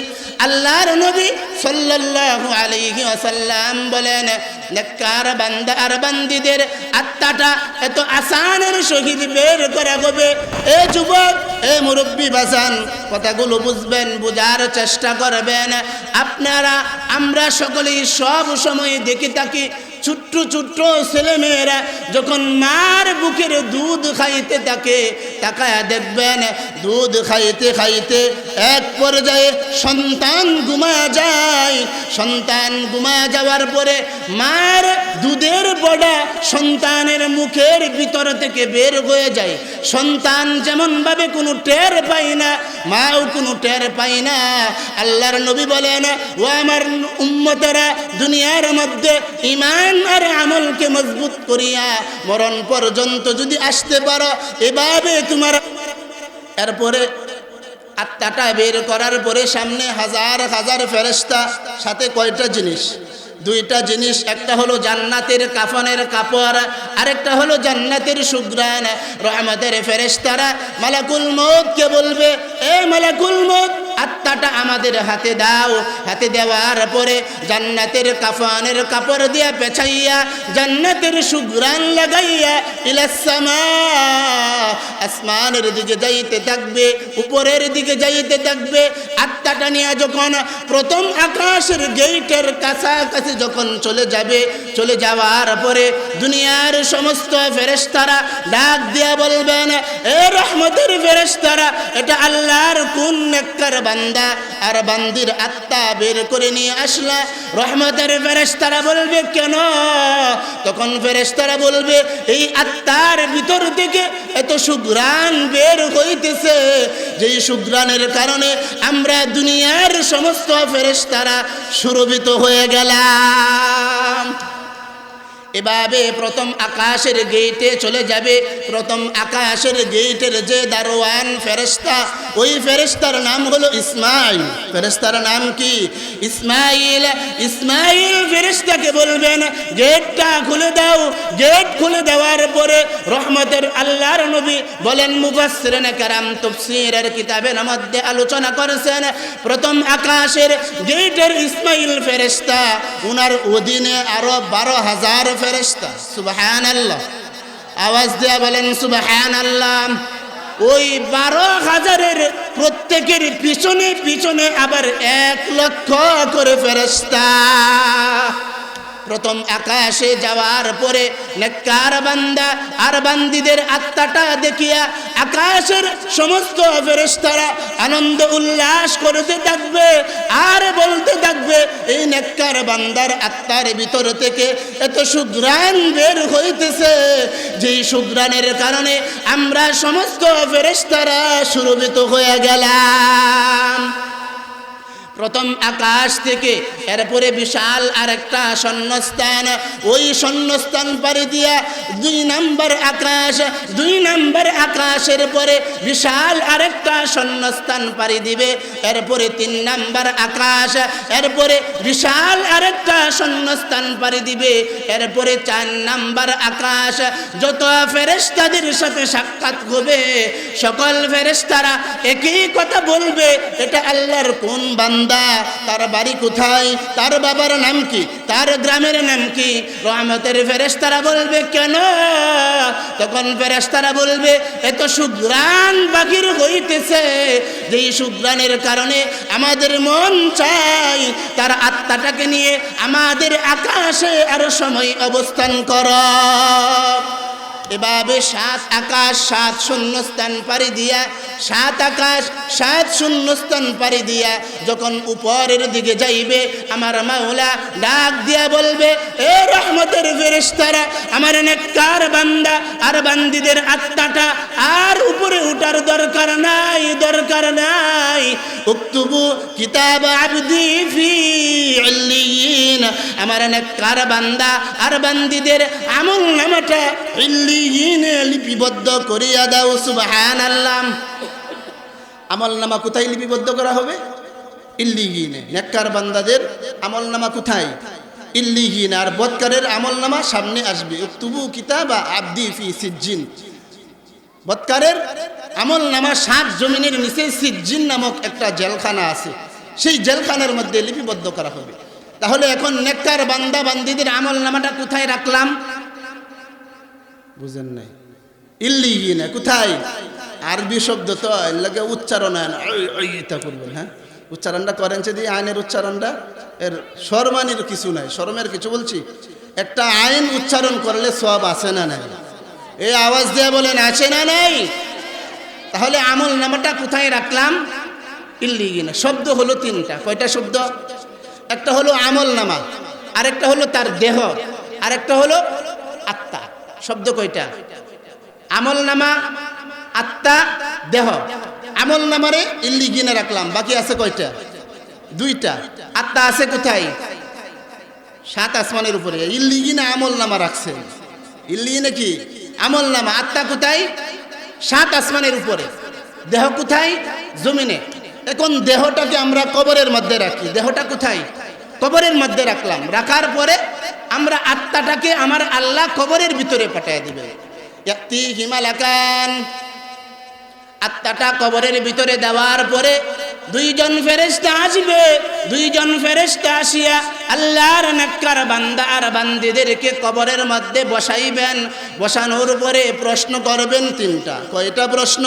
আল্লাহর নবী সাল্লাল্লাহু আলাইহি ওয়াসাল্লাম বলেন, নেককার বান্দা আর বান্দিদের আত্মাটা এত আসানের সহিত বের করা হবে। এ যুবক, এ মুরব্বী বাজান, কথাগুলো বুঝবেন, বোঝার চেষ্টা করবেন। আপনারা আমরা সকলেই সব সময় দেখে থাকি, ছোট্ট ছোট্ট ছেলেমেয়েরা যখন মার বুকের দুধ খাইতে থাকে, তাকায়া দেখবেন দুধ খাইতে খাইতে এক পর্যায়ে সন্তান ঘুমায়া যায়। সন্তান ঘুমায়া যাওয়ার পরে মার দুধের বড়া সন্তানের মুখের ভিতর থেকে বের হয়ে যায়। সন্তান যেমনভাবে কোনো টের পায় না, মাও কোনো টের পায় না। আল্লাহর নবী বলেন, ও আমার উম্মতেরা, দুনিয়ার মধ্যে ঈমান আর আমলকে মজবুত করিয়া মরণ পর্যন্ত যদি আসতে পারো, এভাবে তোমার এরপরে আত্মাটা বের করার পরে সামনে হাজার হাজার ফেরেশতা, সাথে কয়টা জিনিস? দুইটা জিনিস। একটা হলো জান্নাতের কাফনের কাপড়, আরেকটা হলো জান্নাতের সুঘ্রাণ। রহমতের ফেরেশতারা মালাকুল মউতকে বলবে, এ মালাকুল মউত, আত্মাটা আমাদের হাতে দাও। হাতে দেওয়ার পরে জান্নাতের কাফনের কাপড় দিয়া পেছাইয়া জান্নাতের সুঘ্রাণ লাগাইয়া ইলাস সামা, আসমানের দিকে যাইতে থাকবে, উপরের দিকে যাইতে থাকবে। আত্মাটা নিয়ে যখন প্রথম আকাশের গেটের কাছাকাছি যখন চলে যাবে, চলে যাওয়ার পরে দুনিয়ার সমস্ত ফেরেশতারা ডাক দিয়া বলবেন, এ রহমতের ফেরেশতারা, এটা আল্লাহর কোন নেককার বান্দা আর বান্দির আত্মা বের করে নিয়ে আসলা? রহমতের ফেরেশতারা বলবে, কেন? তখন ফেরেশতারা বলবে, এই আত্মার ভিতর থেকে এত সুঘ্রাণ বের হইতেছে, যেই সুঘ্রাণের কারণে আমরা দুনিয়ার সমস্ত ফেরেশতারা সুরভিত হয়ে গেলাম। এভাবে প্রথম আকাশের গেটে চলে যাবে। প্রথম আকাশের গেটের যে দারোয়ান ফেরেশতা, ওই ফেরেশতার নাম হলো ইসমাইল। ফেরেশতার নাম কি? ইসমাইল। ইসমাইল ফেরেশতাকে বলবেন গেটটা খুলে দাও। গেট খুলে দেওয়ার পরে রহমতের আল্লাহর নবী বলেন, মুফাসসিরিনে কেরাম তাফসীরের কিতাবের মধ্যে আলোচনা করেছেন, প্রথম আকাশের গেটের ইসমাইল ফেরেশতা, উনার অধীনে আরো 12,000 ফেরেশতা। সুবহানাল্লাহ, আওয়াজ দেয়া বলেন সুবহানাল্লাহ। ওই 12,000-এর প্রত্যেকের পিছনে পিছনে আবার 1,00,000 করে ফেরেশতা। প্রথম আকাশে যাওয়ার পরে নেককার বান্দা আর বান্দীদের আত্মাটা দেখিয়া আকাশের সমস্ত ফেরেশতারা আনন্দ উল্লাস করতে থাকবে আর বলতে থাকবে, এই নেককার বান্দার আত্মার ভিতর থেকে এত সুঘ্রাণ বের হইতেছে, যেই সুঘ্রাণের কারণে আমরা সমস্ত ফেরেশতারা সুরভিত হয়ে গেলাম। প্রথম আকাশ থেকে এরপরে বিশাল আরেকটা শূন্যস্থান, ওই শূন্যস্থান পাড়ি দিয়া 2 নম্বর আকাশ, 2 নম্বর আকাশের পরে বিশাল আরেকটা শূন্যস্থান পাড়ি দিবে, এরপরে 3 নম্বর আকাশ, এরপরে বিশাল আরেকটা শূন্যস্থান পাড়ি দিবে, এরপরে 4 নম্বর আকাশ। যত ফেরেশতাদের সাথে সাক্ষাৎ হবে সকল ফেরেশতারা একই কথা বলবে, এটা আল্লাহর কোন বান্দা, তার বাড়ি কোথায়, তার বাবার নাম কি, তার গ্রামের নাম কি? রহমতের ফেরেশতারা বলবে কেন? তখন ফেরেশতারা বলবে এত সুঘ্রাণ বাহির হইতেছে, যেই সুঘ্রাণের কারণে আমাদের মন চাই তার আত্মাটাকে নিয়ে আমাদের আকাশে আরো সময় অবস্থান কর। এভাবে 7 আকাশ 7 শূন্যস্থান পাড়ি দিয়া, 7 আকাশ 7 শূন্যস্থান পাড়ি দিয়া যখন উপরের দিকে যাইবে, আমার মাওলা ডাক দিয়া বলবে, এ রহমতের ফেরেশতারা, আমার নেককার বান্দা আর বান্দীদের আত্মাটা আর উপরে উঠার দরকার নাই, দরকার নাই। উকতুবু কিতাব আবদি ফি ইল্লিয়িন, আমার নেককার বান্দা আর বান্দীদের আমল নামাটা ইল্লিয়িনে লিপিবদ্ধ করিয়া দাও। সুবহানাল্লাহ। আমল নামা কোথায় লিপিবদ্ধ করা হবে? ইল্লিয়িনে। নেককার বান্দাদের আমল নামা কোথায়? ইল্লিয়িনে। আর বদকারের আমল নামা সামনে আসবে। উকতুবু কিতাবা আবদি ফি সিজ্জিন। বদকারের আমল নামা 7 জমিনের নিচে সিজ্জিন নামক একটা জেলখানা আছে, সেই জেলখানার মধ্যে লিপিবদ্ধ করা হবে। তাহলে এখন নেককার বান্দা বান্দীদের আমল নামাটা কোথায় রাখলাম? বুঝেন নাই? ইল্লিয়িনে। কোথায়? আরবি শব্দ তো এর লাগে উচ্চারণ হয় না, এটা করবেন। হ্যাঁ, উচ্চারণটা করেন যদি আইনের উচ্চারণটা, এর শরমানির কিছু নাই, শরমের কিছু বলছি। একটা আইন উচ্চারণ করলে সওয়াব আছে না নাই? এই আওয়াজ দিয়ে বলেন আছে না নাই? তাহলে আমল নামাটা কোথায় রাখলাম? ইল্লিয়িনে। শব্দ হলো 3টা। কয়টা শব্দ? একটা হলো আমল নামা, আরেকটা হলো তার দেহ, আরেকটা হলো আত্মা। শব্দ কয়টা? আমল নামা, আত্মা, দেহ। আমল নামারে ইল্লিয়িনে রাখলাম, বাকি আছে কয়টা? 2টা। আত্মা আছে কোথায়? 7 আসমানের উপরে। ইল্লিয়িনে আমল নামা রাখছে। ইল্লিয়িনে কি? আমল নামা। আত্মা কোথায়? 7 আসমানের উপরে। দেহ কোথায়? জমিনে। এখন দেহটাকে আমরা কবরের মধ্যে রাখি। দেহটা কোথায়? কবরের মধ্যে রাখলাম। রাখার পরে আমরা আত্মাটাকে আমার আল্লাহ কবরের ভিতরে পাঠিয়ে দিবে। ইয়াতিহি মালাকান। আত্মাটা কবরের ভিতরে দেওয়ার পরে 2 জন ফেরেশতা আসবে। 2 জন ফেরেশতা আসিয়া আল্লাহর নেককার বান্দা আর বান্দীদেরকে কবরের মধ্যে বসাইবেন। বসানোর পরে প্রশ্ন করবেন 3টা। কয়টা প্রশ্ন?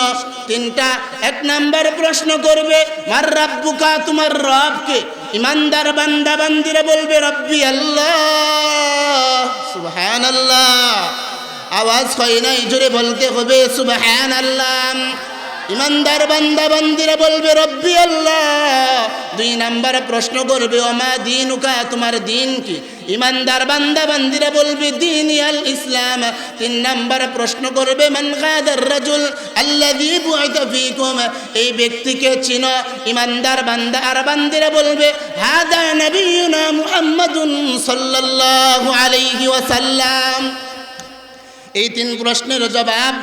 3টা। 1 নাম্বার প্রশ্ন করবে, মার রাব্বুকা, তোমার রব কে? ইমানদার বান্দা বান্দীরা বলবে রব্বি আল্লাহ। সুবহানাল্লাহ। আওয়াজ হয় নাই, জোরে বলতে হবে সুবহানাল্লাহ। ইমানদার বান্দা বান্দীরা বলবে রব্বি আল্লাহ। 2 নাম্বার প্রশ্ন করবে, ওমা দীনুকা, তোমার দিন কি? ইমানদার বান্দা বান্দীরা বলবে দীনি আল ইসলাম। 3 নাম্বার প্রশ্ন করবে, মান গাদার রাজুল আল্লাযী বুইতা ফীকুম, এই ব্যক্তিকে চিনো? ইমানদার বান্দা আর বান্দীরা বলবে হাদা নবিয়ুনা মুহাম্মদ মুহাম্মাদুন সাল্লাল্লাহু আলাইহি ওয়াসাল্লাম। এই তিন প্রশ্নের জবাব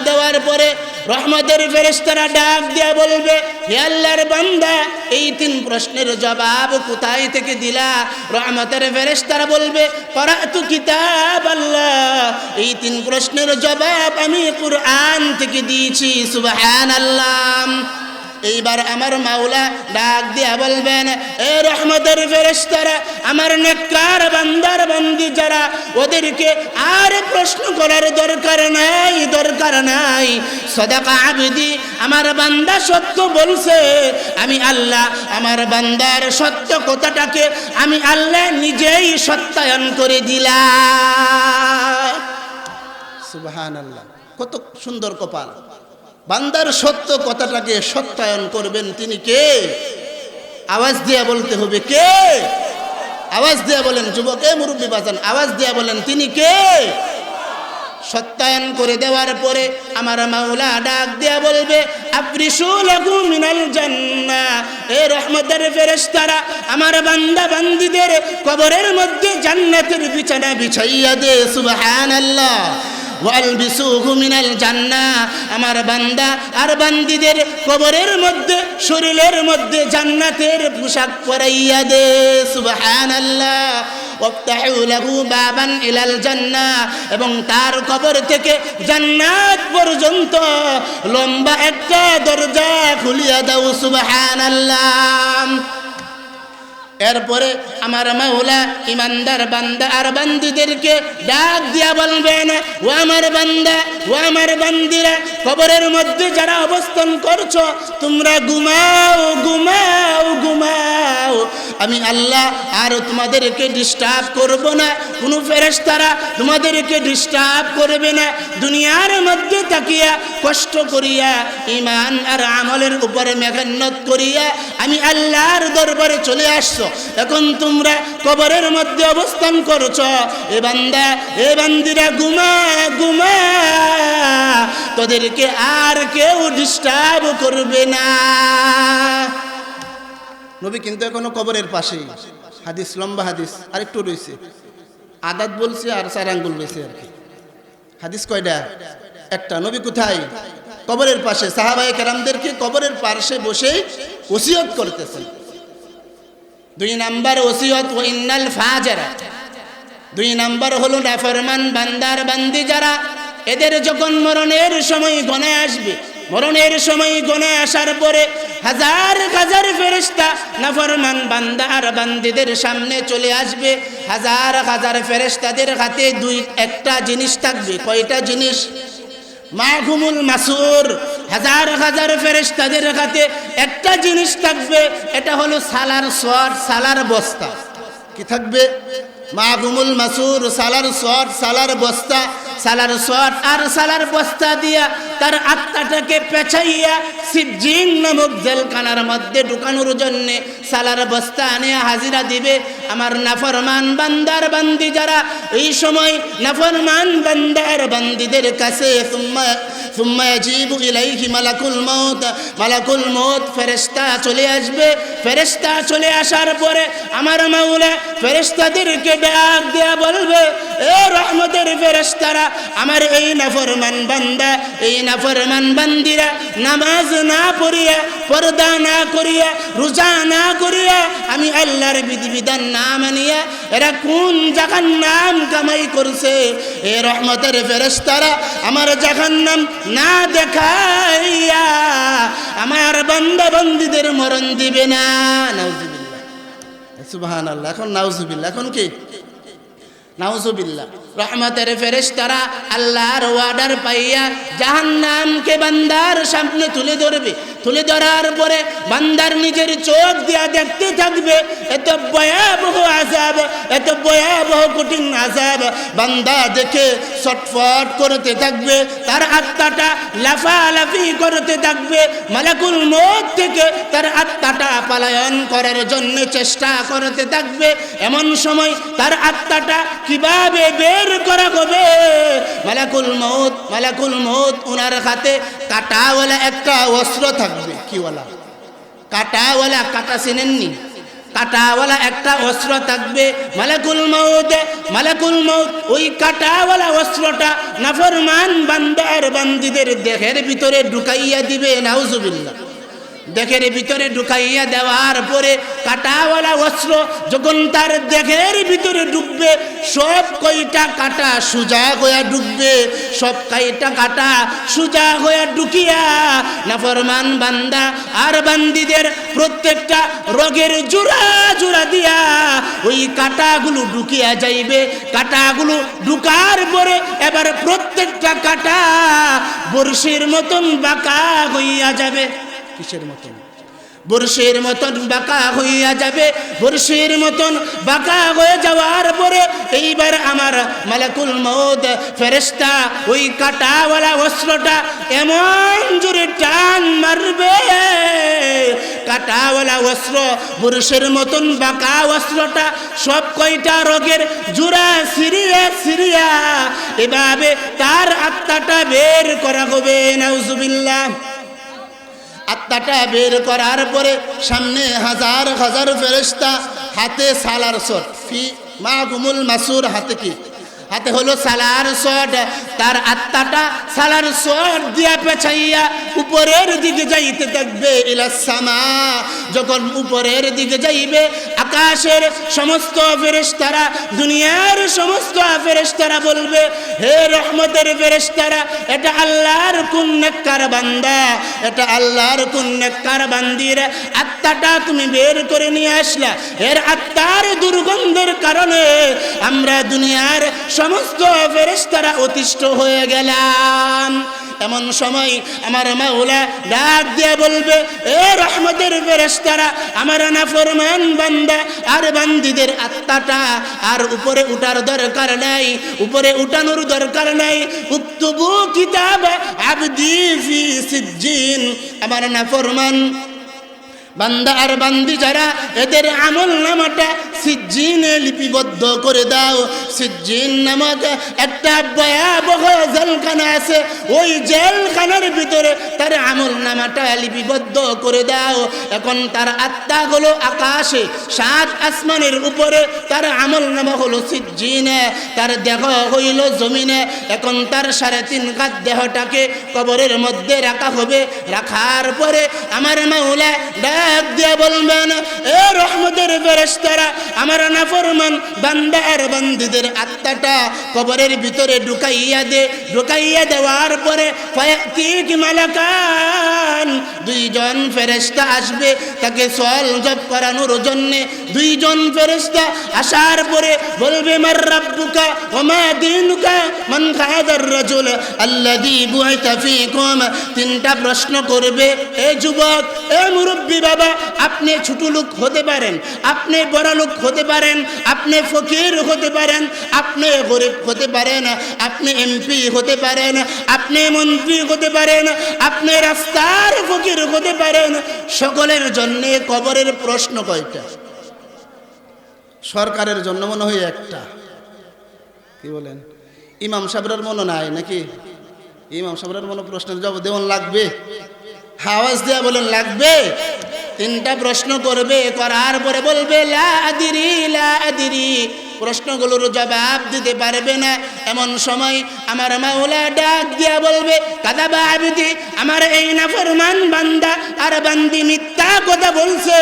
দেওয়ার পরে রহমতের ফেরেশতারা ডাক দিয়ে বলবে, হে আল্লাহর বান্দা, এই তিন প্রশ্নের জবাব কোথায় থেকে দিলা? রহমতের ফেরেশতারা বলবে, ক্বরাতু কিতাব আল্লাহ, এই তিন প্রশ্নের জবাব আমি কুরআন থেকে দিয়েছি। সুবহানাল্লাহ। এইবার আমার মাওলা ডাক দিয়া বলবেন, এ রহমতের ফেরেশতারা, আমার নেককার বান্দার বান্দি যারা, ওদেরকে আর প্রশ্ন করার দরকার নাই। সাদাকা আবদি, আমার বান্দা সত্য বলছে। আমি আল্লাহ আমার বান্দার সত্য কথাটাকে আমি আল্লাহ নিজেই সত্যায়ন করে দিলাম। সুবহানাল্লাহ। কত সুন্দর কপাল! বান্দার সত্য কথাটাকে সত্যায়ন করবেন তিনি কে? আওয়াজ দিয়ে বলতে হবে, কে? আওয়াজ দিয়ে বলেন যুবক, মুরব্বী বাজান, আওয়াজ দিয়ে বলেন তিনি কে? সত্যায়ন করে দেওয়ার পরে আমার মাওলা ডাক দিয়া বলবে, আফরিশু লাহু মিনাল জান্নাহ, এ রহমতের ফেরেশতারা, আমার বান্দা বান্দীদের কবরের মধ্যে জান্নাতের বিছানা বিছাইয়া দে। সুবহানাল্লাহ। ওয়ালবিসুহু মিনাল জান্নাহ, আমার বান্দা আর বান্দীদের কবরের মধ্যে শরীরের মধ্যে জান্নাতের পোশাক পরাইয়া দে। সুবহানাল্লাহ। ওয়াফতাহু লাহু বাবান ইলাল জান্নাহ, এবং তার কবর থেকে জান্নাত পর্যন্ত লম্বা একটা দরজা খুলিয়া দাও। সুবহানাল্লাহ। এরপরে আমার মাওলা ইমানদার বান্দা আর বান্দীদেরকে ডাক দিয়া বলবেন, ও আমার বান্দা, ও আমার বান্দীরা, কবরের মধ্যে যারা অবস্থান করছো, তোমরা ঘুমাও। আমি আল্লাহ আর তোমাদেরকে ডিস্টার্ব করব না। কোনো ফেরেশতারা তোমাদেরকে ডিস্টার্ব করবে না। দুনিয়ার মধ্যে তাকিয়া কষ্ট করিয়া ঈমান আর আমলের উপরে মেহনত করিয়া আমি আল্লাহর দরবারে চলে আসছো। এখন তোমরা কবরের মধ্যে অবস্থান করছো। এ বান্দা, এ বান্দিরা, ঘুমা, তোদেরকে আর কেউ ডিস্টার্ব করবে না। নবী কিন্তু এখনো কবরের পাশেই। হাদিস, লম্বা হাদিস, আরেকটু রয়েছে। আদাত বলছে আর 4 আঙ্গুল রয়েছে আর কি। হাদিস কয়টা? একটা। নবী কোথায়? কবরের পাশে। সাহাবায়ে কেরামদেরকে কবরের পাশে বসে ওসিয়ত করতেছেন। 2 নাম্বার ওসিয়ত, ওয়া ইন্নাল ফাজারা। 2 নাম্বার হলো নাফরমান বান্দার বান্দি যারা, এদের যখন মরণের সময় গণে আসবে, মরণের সময় গণে আসার পরে হাজার হাজার ফেরেশতা নাফরমান বান্দা আর বান্দীদের সামনে চলে আসবে। হাজার হাজার ফেরেশতাদের হাতে একটা জিনিস থাকবে। কয়টা জিনিস? মাহুমুল মাসুর। হাজার হাজার ফেরেশতাদের হাতে একটা জিনিস থাকবে, এটা হলো সালার সট, সালার বস্তা। কি থাকবে? মাহুমুল মাসুর, সালার সট, সালার বস্তা। সালার সট আর সালার বস্তা দিয়া তার আত্মাটাকে পেঁচাইয়া সিজ্জিন নামক জেলখানার মধ্যে ঢুকানোর জন্যে সালার বস্তা আনে হাজিরা দিবে আমার নাফরমান বান্দার বান্দি যারা। এই সময় নাফরমান বান্দার বান্দিদের কাছে সুম্মা ইয়াজিবু ইলাইহি মালাকুল মউত, মালাকুল মউত ফেরেশতা চলে আসবে। ফেরেশতা চলে আসার পরে আমার মাওলা ফেরেশতাদেরকে ডাক দেয়া বলবে, এ রহমতের ফেরেশতারা, আমার এই নাফরমান বান্দা, এই নাফরমান বান্দিরা নামাজ না পড়িয়া, পর্দা না করিয়া, রোজা না করিয়া, আমি আল্লাহর বিধিবিধান না মানিয়া এরা কোন জাহান্নাম কামাই করছে। এ রহমতের ফেরেশতারা আমার জাহান্নাম না দেখাইয়া আমার বান্দা বান্দীদের মরণ দিবে না। নাউজুবিল্লাহ, সুবহানাল্লাহ। এখন নাউজুবিল্লাহ, এখন কি? নাউজুবিল্লাহ। রহমতের ফেরেশতারা আল্লাহর ওয়ার্ডার পাইয়া জাহান্নামকে বান্দার সামনে তুলে ধরবে। তুলে ধরার পরে বান্দার নিজের চোখ দিয়া দেখতে থাকবে এত ভয়াবহ আযাব, এত ভয়াবহ কঠিন আযাব। বান্দা দেখে ছটফট করতে থাকবে, তার আত্মাটা লাফালাফি করতে থাকবে। মালাকুল মউত থেকে তার আত্মাটা পলায়ন করার জন্য চেষ্টা করতে থাকবে। এমন সময় তার আত্মাটা কিভাবে বের করা হবে? মালাকুল মউত ওনার হাতে কাঁটাওয়ালা একটা অস্ত্র থাকবে। কি ওয়ালা? কাটাওয়ালা, কাটা চেনেননি? কাটাওয়ালা একটা অস্ত্র থাকবে, মালাকুল মউত। মালাকুল মউত ওই কাটাওয়ালা অস্ত্রটা নাফরমান বান্দা আর বান্দীদের দেহের ভিতরে ঢুকাইয়া দিবে। নাউজুবিল্লাহ। দেহের ভিতরে ঢুকাইয়া দেওয়ার পরে কাটাওয়ালা অস্ত্র যখন তার দেহের ভিতরে ঢুকবে, সব কয়টা কাটা সোজা হয়ে ঢুকবে। সব কয়টা কাটা সোজা হয়ে ঢুকিয়া নাফরমান বান্দা আর বান্দীদের প্রত্যেকটা রোগের জোড়া জোড়া দিয়া ওই কাটাগুলো ঢুকিয়া যাইবে। কাটাগুলো ঢুকার পরে এবার প্রত্যেকটা কাটা বর্ষির মতন বাঁকা হইয়া যাবে। কিসের মতন? বর্ষের মতন বাঁকা হইয়া যাবে। বর্ষের মতন বাঁকা হয়ে যাওয়ার পরে এইবার আমার মালাকুল মউত ফেরেশতা ওই কাটাওয়ালা অস্ত্রটা এমন জোরে টান মারবে, কাটাওয়ালা অস্ত্র বর্ষের মতন বাঁকা অস্ত্রটা সব কয়টা রোগের জোড়া সিরিয়া সিরিয়া এভাবে তার আত্মাটা বের করা হবে। নাউজুবিল্লাহ। আত্মাটা বের করার পরে সামনে হাজার হাজার ফেরেশতা, হাতে সালার শট, ফি মা গুমুল মাসুর, হাতে কি? হাতে হলো সালার শট। তার আত্মাটা সালার শট দিয়া পেছাইয়া উপরের দিকে যাইতে থাকবে। ইলাস সামা, যখন উপরের দিকে যাইবে আকাশের সমস্ত ফেরেশতারা, দুনিয়ার সমস্ত ফেরেশতারা বলবে, হে রহমতের ফেরেশতারা, এটা আল্লাহর কোন নেককার বান্দা, এটা আল্লাহর কোন নেককার বান্দির আত্মাটা তুমি বের করে নিয়ে আসলা। এর আত্মার দুর্গন্ধের কারণে আমরা দুনিয়ার সমস্ত ফেরেশতারা অতিষ্ঠ হয়ে গেলাম। এমন সময় আমার মাওলা ডাক দিয়ে বলবে, এ রহমতের ফেরেশতারা, আমার নাফরমান বান্দা আর বান্দীদের আত্মাটা আর উপরে উঠার দরকার নাই, উপরে উঠানোর দরকার নাই। উক্তুবু কিতাব আবদি ফি সিজ্জিন, আমার নাফরমান বান্দা আর বান্দি যারা, এদের আমল নামাটা সিজ্জিনে লিপিবদ্ধ করে দাও। সিজ্জিন নামক একটা ভয়াবহ জেলখানা আছে, ওই জেলখানার ভিতরে তার আমল নামাটা লিপিবদ্ধ করে দাও। এখন তার আত্মা হলো আকাশে, 7 আসমানের উপরে, তার আমল নামা হলো সিজ্জিনে, তার দেহ হইল জমিনে। এখন তার 3.5 কাত দেহটাকে কবরের মধ্যে রাখা হবে। রাখার পরে আমার মাওলা ডাক দিয়া বলবেন, এ রহমতের ফেরেশতারা, আমার নাফরমান বান্দা আর বান্দীদের আত্মাটা কবরের ভিতরে ঢুকাইয়া দে। ঢুকাইয়া দেওয়ার পরে ফায়াতিক মালাকান, 2 জন ফেরেশতা আসবে তাকে সওয়াল জবাব করানোর জন্য। 2 জন ফেরেশতা আসার পরে বলবে, মার রাব্বুকা ওয়া মা দীনুকা মান হাযার রাজুল আল্লাযী বুইতা ফীকুম। 3টা প্রশ্ন করবে। এ যুবক, এ মুরব্বী বাবা, আপনি ছোট লোক হতে পারেন, আপনি বড় লোক হতে পারেন, আপনি ফকির হতে পারেন, আপনি গরিব হতে পারেন, আপনি এমপি হতে পারেন, আপনি মন্ত্রী হতে পারেন, আপনি রাস্তার ফকির হতে পারেন। সকলের জন্য কবরের প্রশ্ন কয়টা? সরকারের জন্য মনে হয় একটা। কি বলেন? ইমাম সাহেবের মনে নাই নাকি? ইমাম সাহেবের মনে প্রশ্নের জবাব দেওয়ান লাগবে? আওয়াজ দেয়া বলেন লাগবে। 3টা প্রশ্ন করবে, করার পরে বলবে লা আদিরি লা আদিরি। প্রশ্নগুলোর জবাব দিতে পারবে না। এমন সময় আমার মাওলা ডাক দিয়া বলবে, কাযাবা আবদি, আমার এই নাফরমান বান্দা আর বান্দি মিথ্যা কথা বলছে।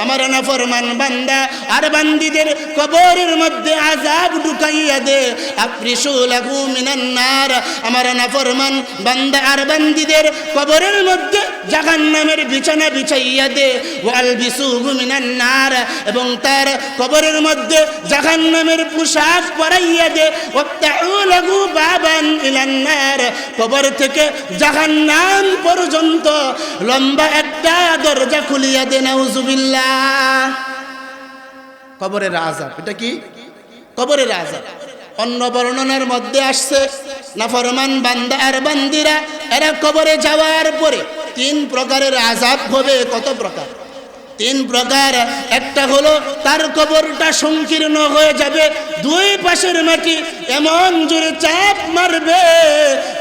আমার নাফরমান বান্দা আর বান্দিদের কবরের মধ্যে আযাব ঢুকাইয়া দে। আফরিশু লাহু মিনান নার, আমার নাফরমান বান্দা আর বান্দিদের কবরের মধ্যে জাহান্নামের বিছানা বিছাইয়া দে। ওয়ালবিসুহু মিনান নার, এবং তার কবরের মধ্যে জাহান্নামের পোশাক পরাইয়া দে। ওয়াফতাহু লাহু বাবান ইলান নার, কবর থেকে জাহান্নাম পর্যন্ত লম্বা একটা দরজা খুলিয়া দে। নাউজুবিল্লাহ। কবরের আযাব, এটা কি? কবরের আযাব। অন্য বর্ণনার মধ্যে আসছে, নাফরমান বান্দা আর বান্দিরা এরা কবরে যাওয়ার পরে 3 প্রকারের আযাব হবে। কত প্রকার? তিন প্রকার। একটা হলো তার কবরটা সংকীর্ণ হয়ে যাবে, দুই পাশের মাটি এমন জোরে চাপ মারবে,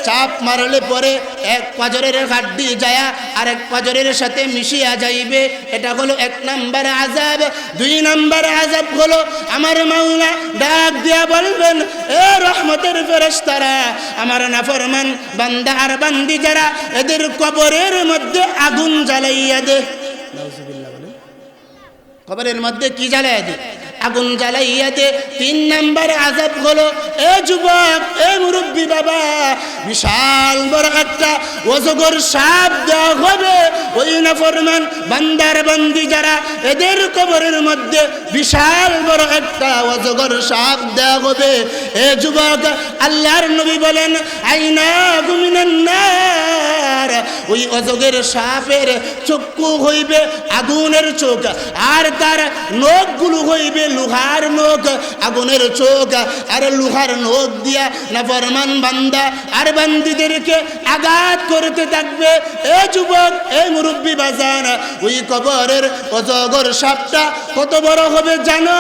চাপ মারলে পরে এক পাজরের হাড্ডি যায়া আরেক পাজরের সাথে মিশিয়া যাইবে। এটা হলো এক নাম্বার আযাব। দুই নাম্বার আযাব হলো আমার মাওলা ডাক দিয়া বলবেন, এ রহমতের ফেরেশতারা, আমার নাফরমান বান্দা আর বান্দি যারা, এদের কবরের মধ্যে আগুন জ্বালাইয়া দে। নাউজুবিল্লাহ বলেন। কবরের মধ্যে কি জ্বালাইয়া দে? আগুন জ্বালাইয়া দে। তিন নাম্বার আযাব হলো, এ যুবক, এ মুরব্বী বাবা, বিশাল বড় একটা অজগর সাপ দেওয়া হবে ওই নাফরমান বান্দার বান্দি যারা, এদের কবরের মধ্যে বিশাল বড় একটা অজগর সাপ দেওয়া হবে। এ যুবক, আল্লাহর নবী বলেন, আইনা গুমিনান নার, ওই অজগর সাপের চক্ষু হইবে আগুনের চোখ, আর তার নখগুলো হইবে লোহার নখ। আগুনের চোখ আর লোহার নখ দিয়া নাফরমান বান্দা আর বান্দিদেরকে আঘাত করতে থাকবে। এ যুবক, এ মুরব্বী বাজান, ওই কবরের অজগর সাপটা কত বড় হবে জানো?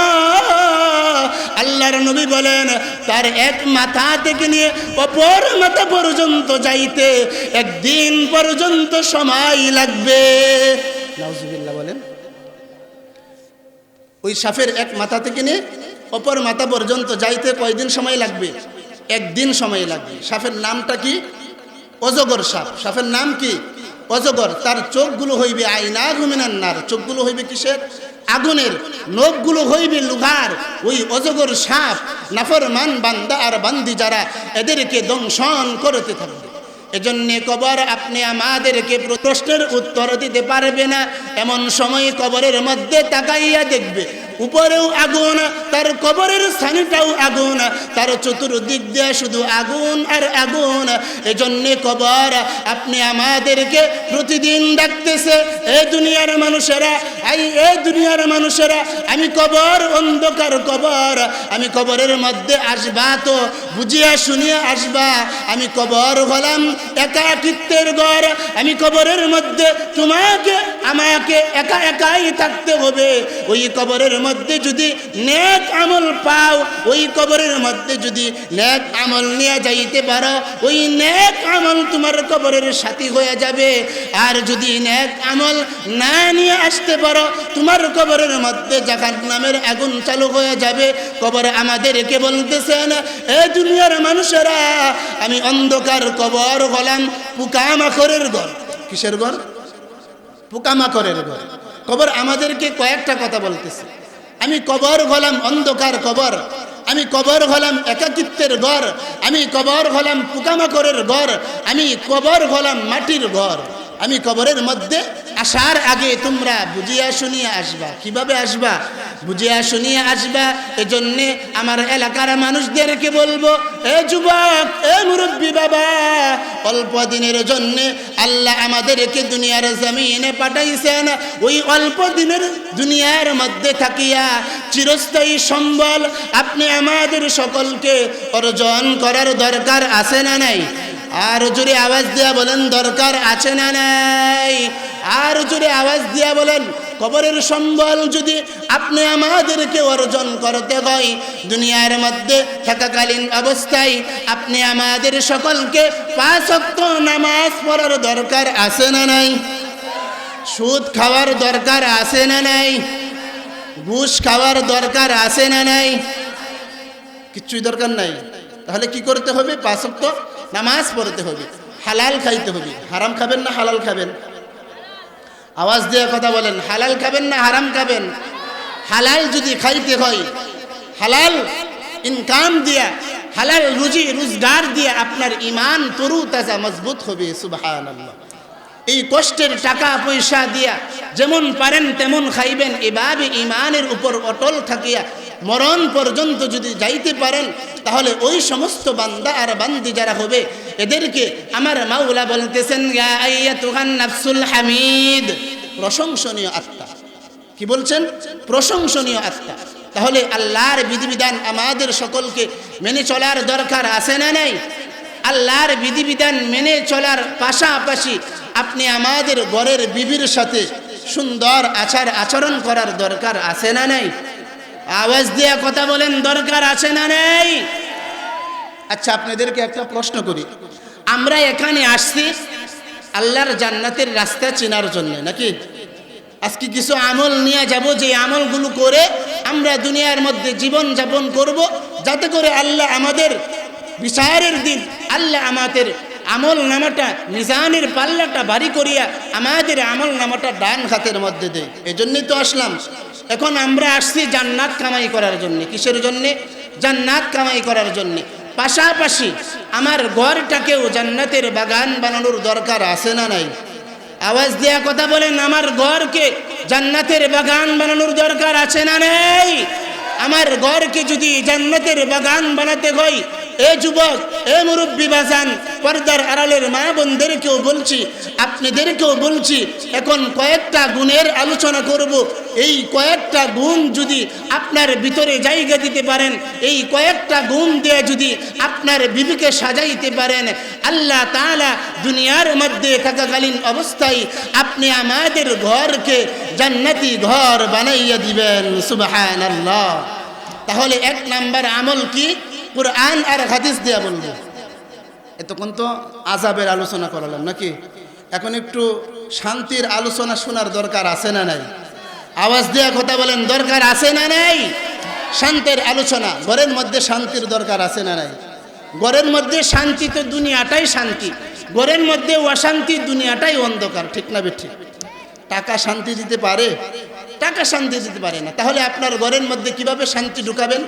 আল্লাহর নবী বলেন, তার এক মাথা থেকে নিয়ে অপর মাথা পর্যন্ত যাইতে একদিন পর্যন্ত সময় লাগবে। নাউজুবিল্লাহ বলেন। ওই সাপের এক মাথা থেকে নিয়ে অপর মাথা পর্যন্ত যাইতে কয়দিন সময় লাগবে? একদিন সময় লাগবে। সাপের নামটা কি? অজগর সাপ। সাপের নাম কি? অজগর। তার চোখগুলো হইবে আইনা গুমিনান নার, চোখগুলো হইবে কিসের? আগুনের। নখগুলো হইবে লোহার। ওই অজগর সাপ নাফরমান বান্দা আর বান্দি যারা, এদেরকে দংশন করতে থাকবে। এজন্যে কবর আপনি আমাদেরকে প্রশ্নের উত্তর দিতে পারবে না। এমন সময় কবরের মধ্যে তাকাইয়া দেখবে উপরেও আগুন, তার কবরের স্থানটাও আগুন, তার চতুর্দিক দিয়ে শুধু আগুন আর আগুন। এজন্যে কবর আপনি আমাদেরকে প্রতিদিন ডাকতেছে, এ দুনিয়ার মানুষেরা, এ দুনিয়ার মানুষেরা, আমি কবর, অন্ধকার কবর, আমি কবরের মধ্যে আসবা তো বুঝিয়া শুনিয়া আসবা। আমি কবর হলাম একাকিত্বের ঘর, আমি কবরের মধ্যে তোমাকে আমাকে একা একাই থাকতে হবে। ওই কবরের মধ্যে যদি নেক আমল পাও, ওই কবরের মধ্যে যদি নেক আমল নিয়ে যাইতে পারো, ওই নেক আমল তোমার কবরের সাথী হয়ে যাবে। আর যদি নেক আমল না নিয়ে আসতে পারো, তোমার কবরের মধ্যে জাহান্নামের আগুন চালু হয়ে যাবে। কবর আমাদেরকে বলতেছেন, এ দুনিয়ার মানুষেরা, আমি অন্ধকার কবর হলাম পোকামাকড়ের ঘর। কিসের ঘর? পোকামাকড়ের ঘর। কবর আমাদেরকে কয়েকটা কথা বলতেছে। আমি কবর হলাম অন্ধকার কবর, আমি কবর হলাম একাকিত্বের ঘর, আমি কবর হলাম পোকামাকড়ের ঘর, আমি কবর হলাম মাটির ঘর। আমি কবরের মধ্যে আসার আগে তোমরা বুঝিয়া শুনিয়া আসবা। কিভাবে আসবা? বুঝিয়া শুনিয়া আসবা। এজন্যে আমার এলাকার মানুষদেরকে বলবো, এ যুবক, এ মুরব্বী বাবা, অল্প দিনের জন্যে আল্লাহ আমাদেরকে দুনিয়ার জমিনে পাঠাইছেন। ওই অল্প দিনের দুনিয়ার মধ্যে থাকিয়া চিরস্থায়ী সম্বল আপনি আমাদের সকলকে অর্জন করার দরকার আছে না নাই? আর জোরে আওয়াজ দিয়া বলেন, দরকার আছে না নাই? আর জোরে আওয়াজ দিয়া বলেন, কবরের সম্বল যদি আপনি আমাদেরকে অর্জন করতে হয়, দুনিয়ার মধ্যে থাকাকালীন অবস্থায় আপনি আমাদের সকলকে 5 ওয়াক্ত নামাজ পড়ার দরকার আছে না নাই? সুদ খাওয়ার দরকার আছে না নাই? ঘুষ খাওয়ার দরকার আছে না নাই? কিচ্ছুই দরকার নাই। তাহলে কি করতে হবে? 5 ওয়াক্ত নামাজ পড়তে হবে, হালাল খাইতে হবে। হারাম খাবেন না হালাল খাবেন? আওয়াজ দিয়ে কথা বলেন, হালাল খাবেন না হারাম খাবেন? হালাল যদি খাইতে হয়, হালাল ইনকাম দিয়া, হালাল রুজি রোজগার দিয়া আপনার ইমান তরু তাজা মজবুত হবে। সুবহানাল্লাহ। এই কষ্টের টাকা পয়সা দিয়া যেমন পারেন তেমন খাইবেন। এভাবে ইমানের উপর অটল থাকিয়া মরণ পর্যন্ত যদি যাইতে পারেন, তাহলে ওই সমস্ত বান্দা আর বান্দি যারা হবে, এদেরকে আমার মাওলা বলতেছেন, ইয়া আইয়াতুহান নাফসুল হামিদ, প্রশংসনীয় আত্মা। কি বলছেন? প্রশংসনীয় আত্মা। তাহলে আল্লাহর বিধিবিধান আমাদের সকলকে মেনে চলার দরকার আছে না নাই? আল্লাহর বিধিবিধান মেনে চলার পাশাপাশি আপনি আমাদের ঘরের বিবির সাথে সুন্দর আচার আচরণ করার দরকার আছে না নাই? আওয়াজ দিয়ে কথা বলেন, দরকার আছে না নাই? আচ্ছা, আপনাদেরকে একটা প্রশ্ন করি। আমরা এখানে আসছি আল্লাহর জান্নাতের রাস্তা চেনার জন্য নাকি? আজকে কিছু আমল নিয়ে যাব, যে আমলগুলো করে আমরা দুনিয়ার মধ্যে জীবন যাপন করব, যাতে করে আল্লাহ আমাদের বিচারের দিন আল্লাহ আমাদের আমল নামাটা মিজানের পাল্লাটা ভারী করিয়া আমাদের আমল নামাটা ডান হাতের মধ্যে দেয়। এজন্যই তো আসলাম। এখন আমরা আসছি জান্নাত কামাই করার জন্য। কিসের জন্যে? জান্নাত কামাই করার জন্য। পাশাপাশি আমার ঘরটাকেও জান্নাতের বাগান বানানোর দরকার আছে না নাই? আওয়াজ দেয়া কথা বলেন, আমার ঘরকে জান্নাতের বাগান বানানোর দরকার আছে না নাই? আমার ঘরকে যদি জান্নাতের বাগান বানাতে হয়, এ যুবক, এ মুরব্বী বাজান, পর্দার আড়ালের মা বোনদেরকেও বলছি, আপনাদেরকেও বলছি, এখন কয়েকটা গুণের আলোচনা করব। এই কয়েকটা গুণ যদি আপনার ভিতরে জায়গা দিতে পারেন, এই কয়েকটা গুণ দিয়ে যদি আপনার বিবিকে সাজাইতে পারেন, আল্লাহ তাআলা দুনিয়ার মধ্যে থাকাকালীন অবস্থায় আপনি আমাদের ঘরকে জান্নাতি ঘর বানাইয়া দিবেন। সুবহানাল্লাহ। তাহলে এক নাম্বার আমল কি? কুরআন আর হাদিস দিয়া বলবো। এতক্ষণ তো আযাবের আলোচনা করালাম নাকি? এখন একটু শান্তির আলোচনা শোনার দরকার আছে না নাই? আওয়াজ দেয়া কথা বলেন, দরকার আছে না নাই? শান্তির আলোচনা, ঘরের মধ্যে শান্তির দরকার আছে না নাই? ঘরের মধ্যে শান্তি তো দুনিয়াটাই শান্তি, ঘরের মধ্যে অশান্তি দুনিয়াটাই অন্ধকার, ঠিক না বেঠিক? টাকা শান্তি দিতে পারে? টাকা শান্তি দিতে পারে না। তাহলে আপনার ঘরের মধ্যে কিভাবে শান্তি ঢুকাবেন?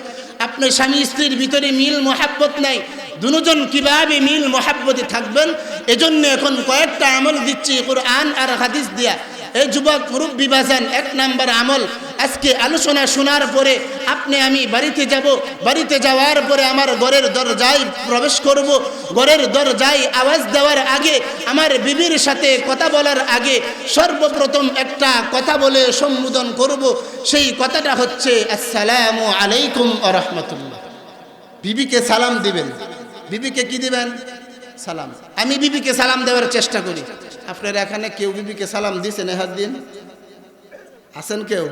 আপনার স্বামী স্ত্রীর ভিতরে মিল মোহাব্বত নাই, দুজন কিভাবে মিল মোহাব্বতে থাকবেন? এজন্য এখন কয়েকটা আমল দিচ্ছি কুরআন আর হাদিস দিয়া। এই যুবক মুরব্বী বাজান, এক নাম্বার আমল আজকে আলোচনা শোনার পরে আপনি আমি বাড়িতে যাব, বাড়িতে যাওয়ার পরে আমার ঘরের দরজায় প্রবেশ করব, ঘরের দরজায় আওয়াজ দেওয়ার আগে, আমার বিবির সাথে কথা বলার আগে সর্বপ্রথম একটা কথা বলে সম্বোধন করব। সেই কথাটা হচ্ছে আসসালামু আলাইকুম ওয়া রাহমাতুল্লাহ। বিবিকে সালাম দিবেন। বিবিকে কি দিবেন? সালাম। আমি বিবিকে সালাম দেওয়ার চেষ্টা করি। আপনারা এখানে কেউ বিবিকে সালাম দিছেন? হাত দিন। আছেন কেউ?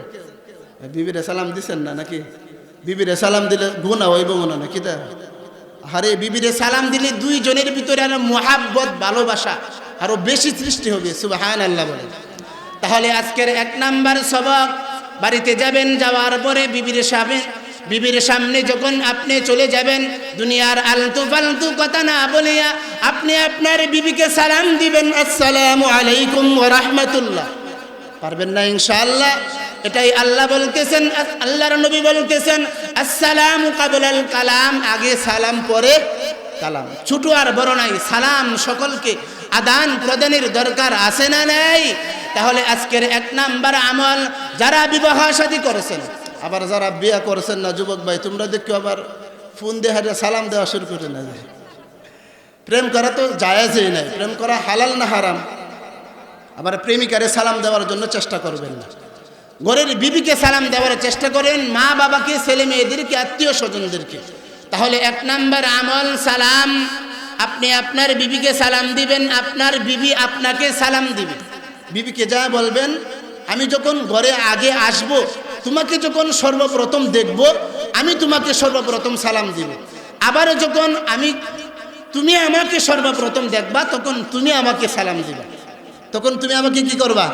বিবিরে সালাম দিছেন না নাকি? বিবিরে সালাম দিলে গুনাহ হইব মনে নাকি? তা আরে বিবিরে সালাম দিলে দুইজনের ভিতরে আরো মোহাব্বত, ভালোবাসা আরো বেশি সৃষ্টি হবে। সুবহানাল্লাহ বলেন। তাহলে আজকের এক নাম্বার সবক, বাড়িতে যাবেন, যাওয়ার পরে বিবির সামনে যখন আপনি চলে যাবেন, দুনিয়ার আলতু ফালতু কথা না বলিয়া আপনি আপনার বিবিকে সালাম দিবেন, আসসালামু আলাইকুম ওয়া রাহমাতুল্লাহ। পারবেন না ইনশাআল্লাহ? এটাই আল্লাহ বলতেছেন, আল্লাহর নবী বলতেছেন, আসসালামু কাবলাল কালাম, আগে সালাম পরে কালাম। ছোট আর বড় নাই, সালাম সকলকে আদান প্রদানের দরকার আছে না নাই? তাহলে আজকের এক নাম্বার আমল, যারা বিবাহ শাদী করেছেন, আবার যারা বিয়ে করছেন না যুবক ভাই, তোমরা দেখো আবার ফোন দিয়ে সালাম দেওয়া শুরু করে না। প্রেম করা তো জায়েজই নাই। প্রেম করা হালাল না হারাম? আবার প্রেমিকারে সালাম দেওয়ার জন্য চেষ্টা করবেন না। ঘরের বিবিকে সালাম দেওয়ার চেষ্টা করেন, মা বাবাকে, ছেলে মেয়েদেরকে, আত্মীয় স্বজনদেরকে। তাহলে এক নাম্বার আমল সালাম। আপনি আপনার বিবিকে সালাম দিবেন, আপনার বিবি আপনাকে সালাম দিবে। বিবিকে যা বলবেন, আমি যখন ঘরে আগে আসব, তোমাকে যখন সর্বপ্রথম দেখব, আমি তোমাকে সর্বপ্রথম সালাম দিব। আবার যখন তুমি আমাকে সর্বপ্রথম দেখবা, তখন তুমি আমাকে সালাম দিবা। তখন তুমি আমাকে কি করবা?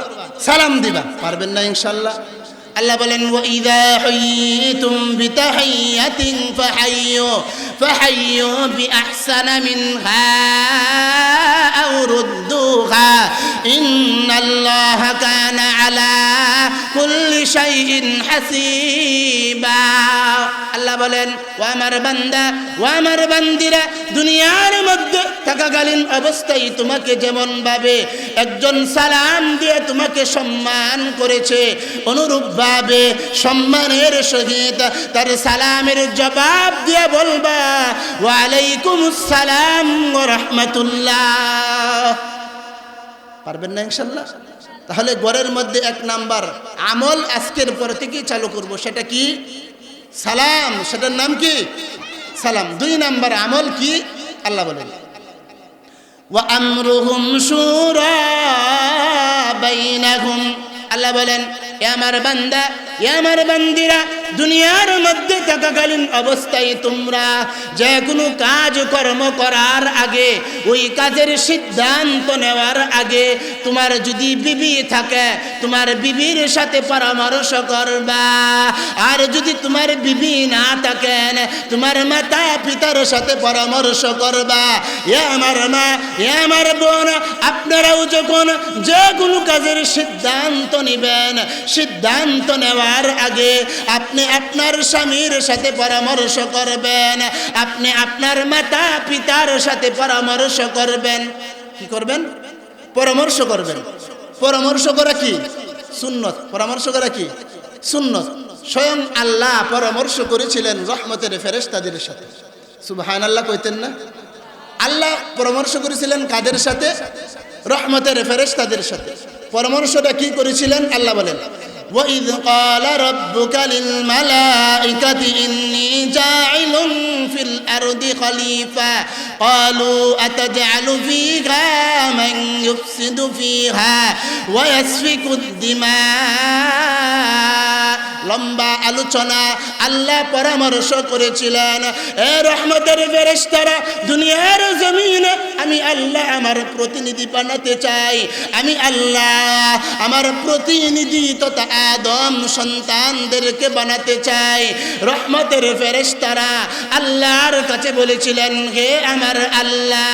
সালাম দিবা। পারবেন না ইনশাআল্লাহ? আল্লাহ বলেন, ওয়া ইযা হুয়িতুম বিতাহিয়াতিন ফাহাইয়ু বিআহসানা মিনহা আও রুদ্দুহা ইন্নাল্লাহা কানা আলা কুল্লি শাইইন হাসিবা। আল্লাহ বলেন, ও আমার বান্দা, ও আমার বান্দিরা, দুনিয়ার মধ্যে থাকাকালীন অবস্থায় তোমাকে যেমন ভাবে একজন সালাম দিয়ে তোমাকে সম্মান করেছে, অনুরূপ ভাবে সম্মানের সহিত তার সালামের জবাব দিয়ে বলবা, ওয়া আলাইকুমুস সালাম ওয়া রাহমাতুল্লাহ। পারবেন না ইনশাআল্লাহ? তাহলে ঘরের মধ্যে এক নাম্বার আমল আজকের পর থেকে চালু করব, সেটা কি? সালাম। সেটার নাম কি? সালাম। দুই নাম্বার আমল কি? আল্লাহ বলেন, ওয়া আমরুহুম শুরা বাইনাহুম আল্লাহ বলেন, এ আমার বান্দা, এ আমার বান্দিরা, দুনিয়ার মধ্যে থাকাকালীন অবস্থায় তোমরা যে কোনো কাজ কর্ম করার আগে, ওই কাজের সিদ্ধান্ত নেওয়ার আগে তোমার যদি বিবি থাকে, তোমার বিবির সাথে পরামর্শ করবা। আর যদি তোমার বিবি না থাকেন, তোমার মাতা পিতার সাথে পরামর্শ করবা। এ আমার মা, এ আমার বোন, আপনারাও যখন যে কোনো কাজের সিদ্ধান্ত নেবেন, সিদ্ধান্ত নেওয়ার আগে আপনি আপনার স্বামীর সাথে পরামর্শ করবেন, আপনি আপনার মাতা পিতার সাথে পরামর্শ করবেন। কি করবেন? পরামর্শ করবেন। পরামর্শ করা কি? সুন্নত। পরামর্শ করা কি? সুন্নত। স্বয়ং আল্লাহ পরামর্শ করেছিলেন রহমতের ফেরেশতাদের সাথে। সুবহানাল্লাহ কইতেন না? আল্লাহ পরামর্শ করেছিলেন কাদের সাথে? রহমতের ফেরেশতাদের সাথে। পরামর্শটা কি করেছিলেন? আল্লাহ বলেন, وَإِذْ قَالَ رَبُّكَ لِلْمَلَائِكَةِ إِنِّي جَاعِلٌ فِي الْأَرْضِ خَلِيفَةً قَالُوا أَتَجْعَلُ فِيهَا مَن يُفْسِدُ فِيهَا وَيَسْفِكُ الدِّمَاءَ। লম্বা আলোচনা। আল্লাহ পরামর্শ করেছিলেন, এ রহমতের ফেরেশতারা, দুনিয়ার জমিনে আমি আল্লাহ আমার প্রতিনিধি বানাতে চাই। আমি আল্লাহ আমার প্রতিনিধি তথা আদম সন্তানদেরকে বানাতে চাই। রহমতের ফেরেশতারা আল্লাহর কাছে বলেছিলেন, হে আমার আল্লাহ,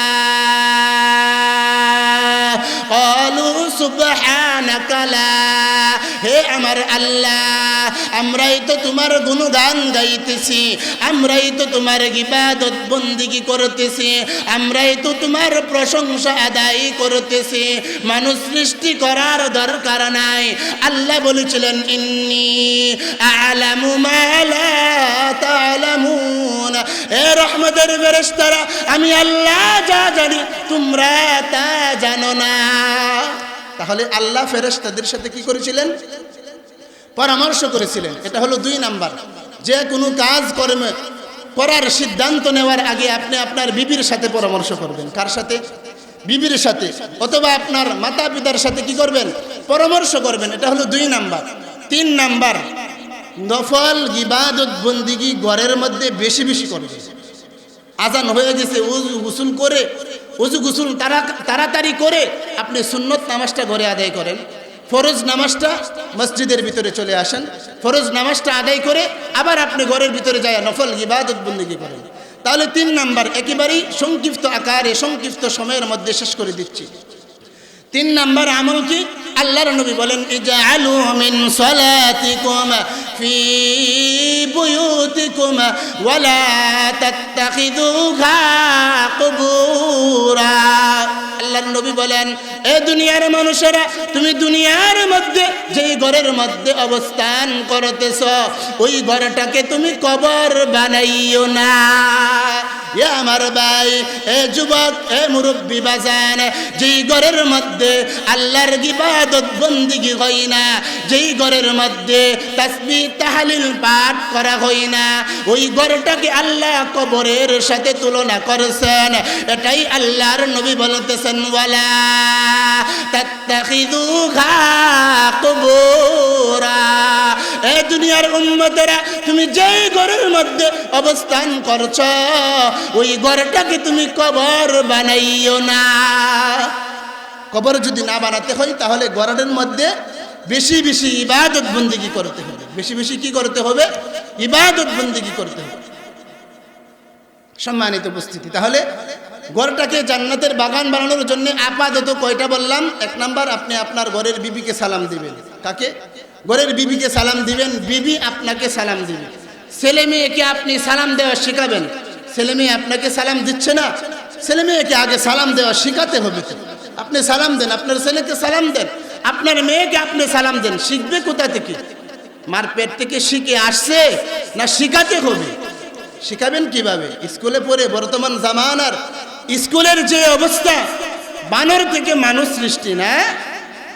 ক্বালু সুবহানাকা লা, হে আমার আল্লাহ, আমরাই তো তোমার গুণগান গাইতেছি, আমরাই তো তোমার ইবাদত বন্দেগী করতেছি, আমরাই তো তোমার প্রশংসা আদায় করতেছি, মানুষ সৃষ্টি করার দরকার নাই। আল্লাহ বলেছিলেন, ইন্নী আ'লামু মা লা তা'লামুন, এ রহমতের ফেরেশতারা, আমি আল্লাহ যা জানি তোমরা তা জানো না। তাহলে আল্লাহ ফেরেশতাদের সাথে কি করেছিলেন? পরামর্শ করেছিলেন। এটা হলো 2 নাম্বার। যে কোনো কাজ কর্মে করার সিদ্ধান্ত নেওয়ার আগে আপনি আপনার বিবির সাথে পরামর্শ করবেন। কার সাথে? বিবির সাথে, অথবা আপনার মাতা পিতার সাথে কি করবেন? পরামর্শ করবেন। এটা হলো 2 নাম্বার। 3 নাম্বার, নফল ইবাদত বন্দেগী ঘরের মধ্যে বেশি বেশি করবেন। আজান হয়ে গেছে, উজু গোসল তাড়াতাড়ি করে আপনি সুন্নত নামাজটা ঘরে আদায় করেন। ফরজ নামাজটা মসজিদের ভিতরে চলে আসেন, ফরজ নামাজটা আদায় করে আবার আপনি ঘরের ভিতরে যায় নফল ইবাদত বন্দেগী করেন। তাহলে 3 নাম্বার একেবারেই সংক্ষিপ্ত আকারে সংক্ষিপ্ত সময়ের মধ্যে শেষ করে দিচ্ছি। 3 নাম্বার আমল কি? আল্লাহর নবী বলেন, ইজআলু মিন সালাতিকুম ফি বুয়ুতিকুম ওয়া লা তাত্তাখিযুহা কুবুরা। আল্লাহর নবী বলেন, এ দুনিয়ার মানুষেরা, তুমি দুনিয়ার মধ্যে যেই ঘরের মধ্যে অবস্থান করতেছ, ওই ঘরটাকে তুমি কবর বানাইও না। এ আমার ভাই, এ যুবক, এ মুরব্বী বাজান, যেই ঘরের মধ্যে আল্লাহর ইবাদত বন্দেগী হয় না, যেই ঘরের মধ্যে তাসবিহ তাহলিল পাঠ করা হয় না, ওই ঘরটাকে আল্লাহ কবরের সাথে তুলনা করেছেন। এটাই আল্লাহর নবী বলতেছেন, ওয়ালা তাত্তাখিযুহা কুবুরা। এ দুনিয়ার উম্মতেরা, তুমি যেই ঘরের মধ্যে অবস্থান করছো, ওই ঘরটাকে তুমি কবর বানাইও না। কবর যদি না বানাতে হয়, তাহলে ঘরের মধ্যে বেশি বেশি ইবাদত বন্দেগী করতে হবে। বেশি বেশি কি করতে হবে? ইবাদত বন্দেগী করতে হবে। সম্মানিত উপস্থিতি, তাহলে ঘরটাকে জান্নাতের বাগান বানানোর জন্য আপাতত কয়টা বললাম? 1 নাম্বার, আপনি আপনার ঘরের বিবিকে সালাম দিবেন। কাকে? ঘরের বিবিকে সালাম দিবেন, বিবি আপনাকে সালাম দিবে। ছেলে মেয়েকে আপনি সালাম দেওয়া শেখাবেন। ছেলে মেয়ে আপনাকে সালাম দিচ্ছে না, ছেলে মেয়েকে আগে সালাম দেওয়া শেখাতে হবে। তো আপনি সালাম দেন, আপনার ছেলেকে সালাম দেন, আপনার মেয়েকে আপনি সালাম দেন। শিখবে কোথা থেকে? মার পেট থেকে শিখে আসছে না শিখাতে হবে? শিখাবেন কিভাবে? স্কুলে পড়ে। বর্তমান জামানার স্কুলের যে অবস্থা, বানর থেকে মানুষ সৃষ্টি না,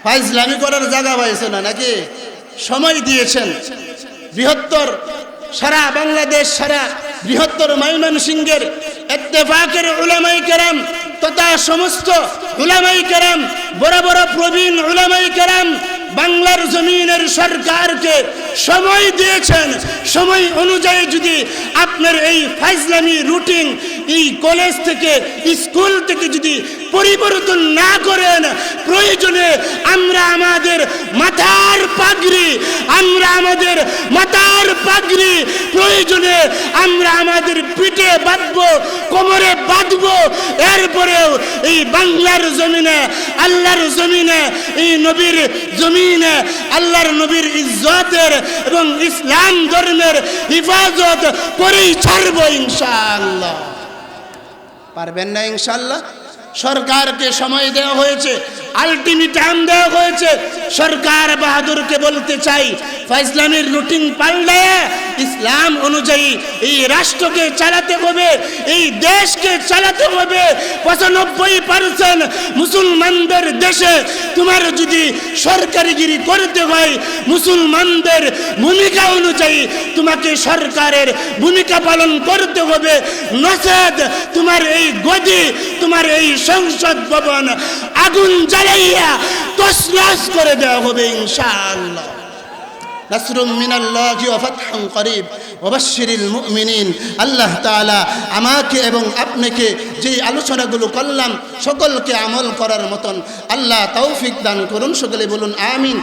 ফাইজলামি করার জায়গা পাইছে না নাকি? সময় দিয়েছেন বৃহত্তর সারা বাংলাদেশ, সারা বৃহত্তর ময়মনসিংহের ইত্তেফাকের উলামায়ে কেরাম তথা সমস্ত উলামায়ে কেরাম, বড় বড় প্রবীণ উলামায়ে কেরাম বাংলার জমিনের সরকারকে সময় দিয়েছেন, সময় অনুযায়ী যদি আপনার এই ফাইজলামি রুটিন এই কলেজ থেকে স্কুল থেকে যদি পরিবর্তন না করেন, প্রয়োজনে আমরা আমাদের মাথার পাগড়ি প্রয়োজনে আমরা আমাদের পিঠে বাঁধবো, কোমরে বাঁধবো, এরপরেও এই বাংলার জমিনে, আল্লাহর জমিনে, এই নবীর জমিনে আল্লাহর নবীর ইজ্জতের এবং ইসলাম ধর্মের হিফাজত করেই ছাড়বো ইনশাআল্লাহ। পারবেন না ইনশাআল্লাহ? সরকারকে সময় দেওয়া হয়েছে, আলটিমেটাম দেওয়া হয়েছে। সরকার বাহাদুরকে বলতে চাই, ফাইজলামির রুটিন পাল্টে ইসলাম অনুযায়ী এই রাষ্ট্রকে চালাতে হবে, এই দেশকে চালাতে হবে। 95% মুসলমানদের দেশে তোমার যদি সরকারিগিরি করতে হয়, মুসলমানদের ভূমিকা অনুযায়ী তোমাকে সরকারের ভূমিকা পালন করতে হবে। নচেত তোমার এই গদি, তোমার এই সংসদ ভবন আগুন জ্বালাইয়া তছনছ করে দেওয়া হবে ইনশাআল্লাহ। নাসরুম মিনাল্লাহি ওয়া ফাতহুন করিব ওয়া বাশশিরিল মুমিনিন। আল্লাহ তাআলা আমাকে এবং আপনাকে যে আলোচনাগুলো করলাম সকলকে আমল করার মতন আল্লাহ তৌফিক দান করুন। সকলে বলুন আমিন।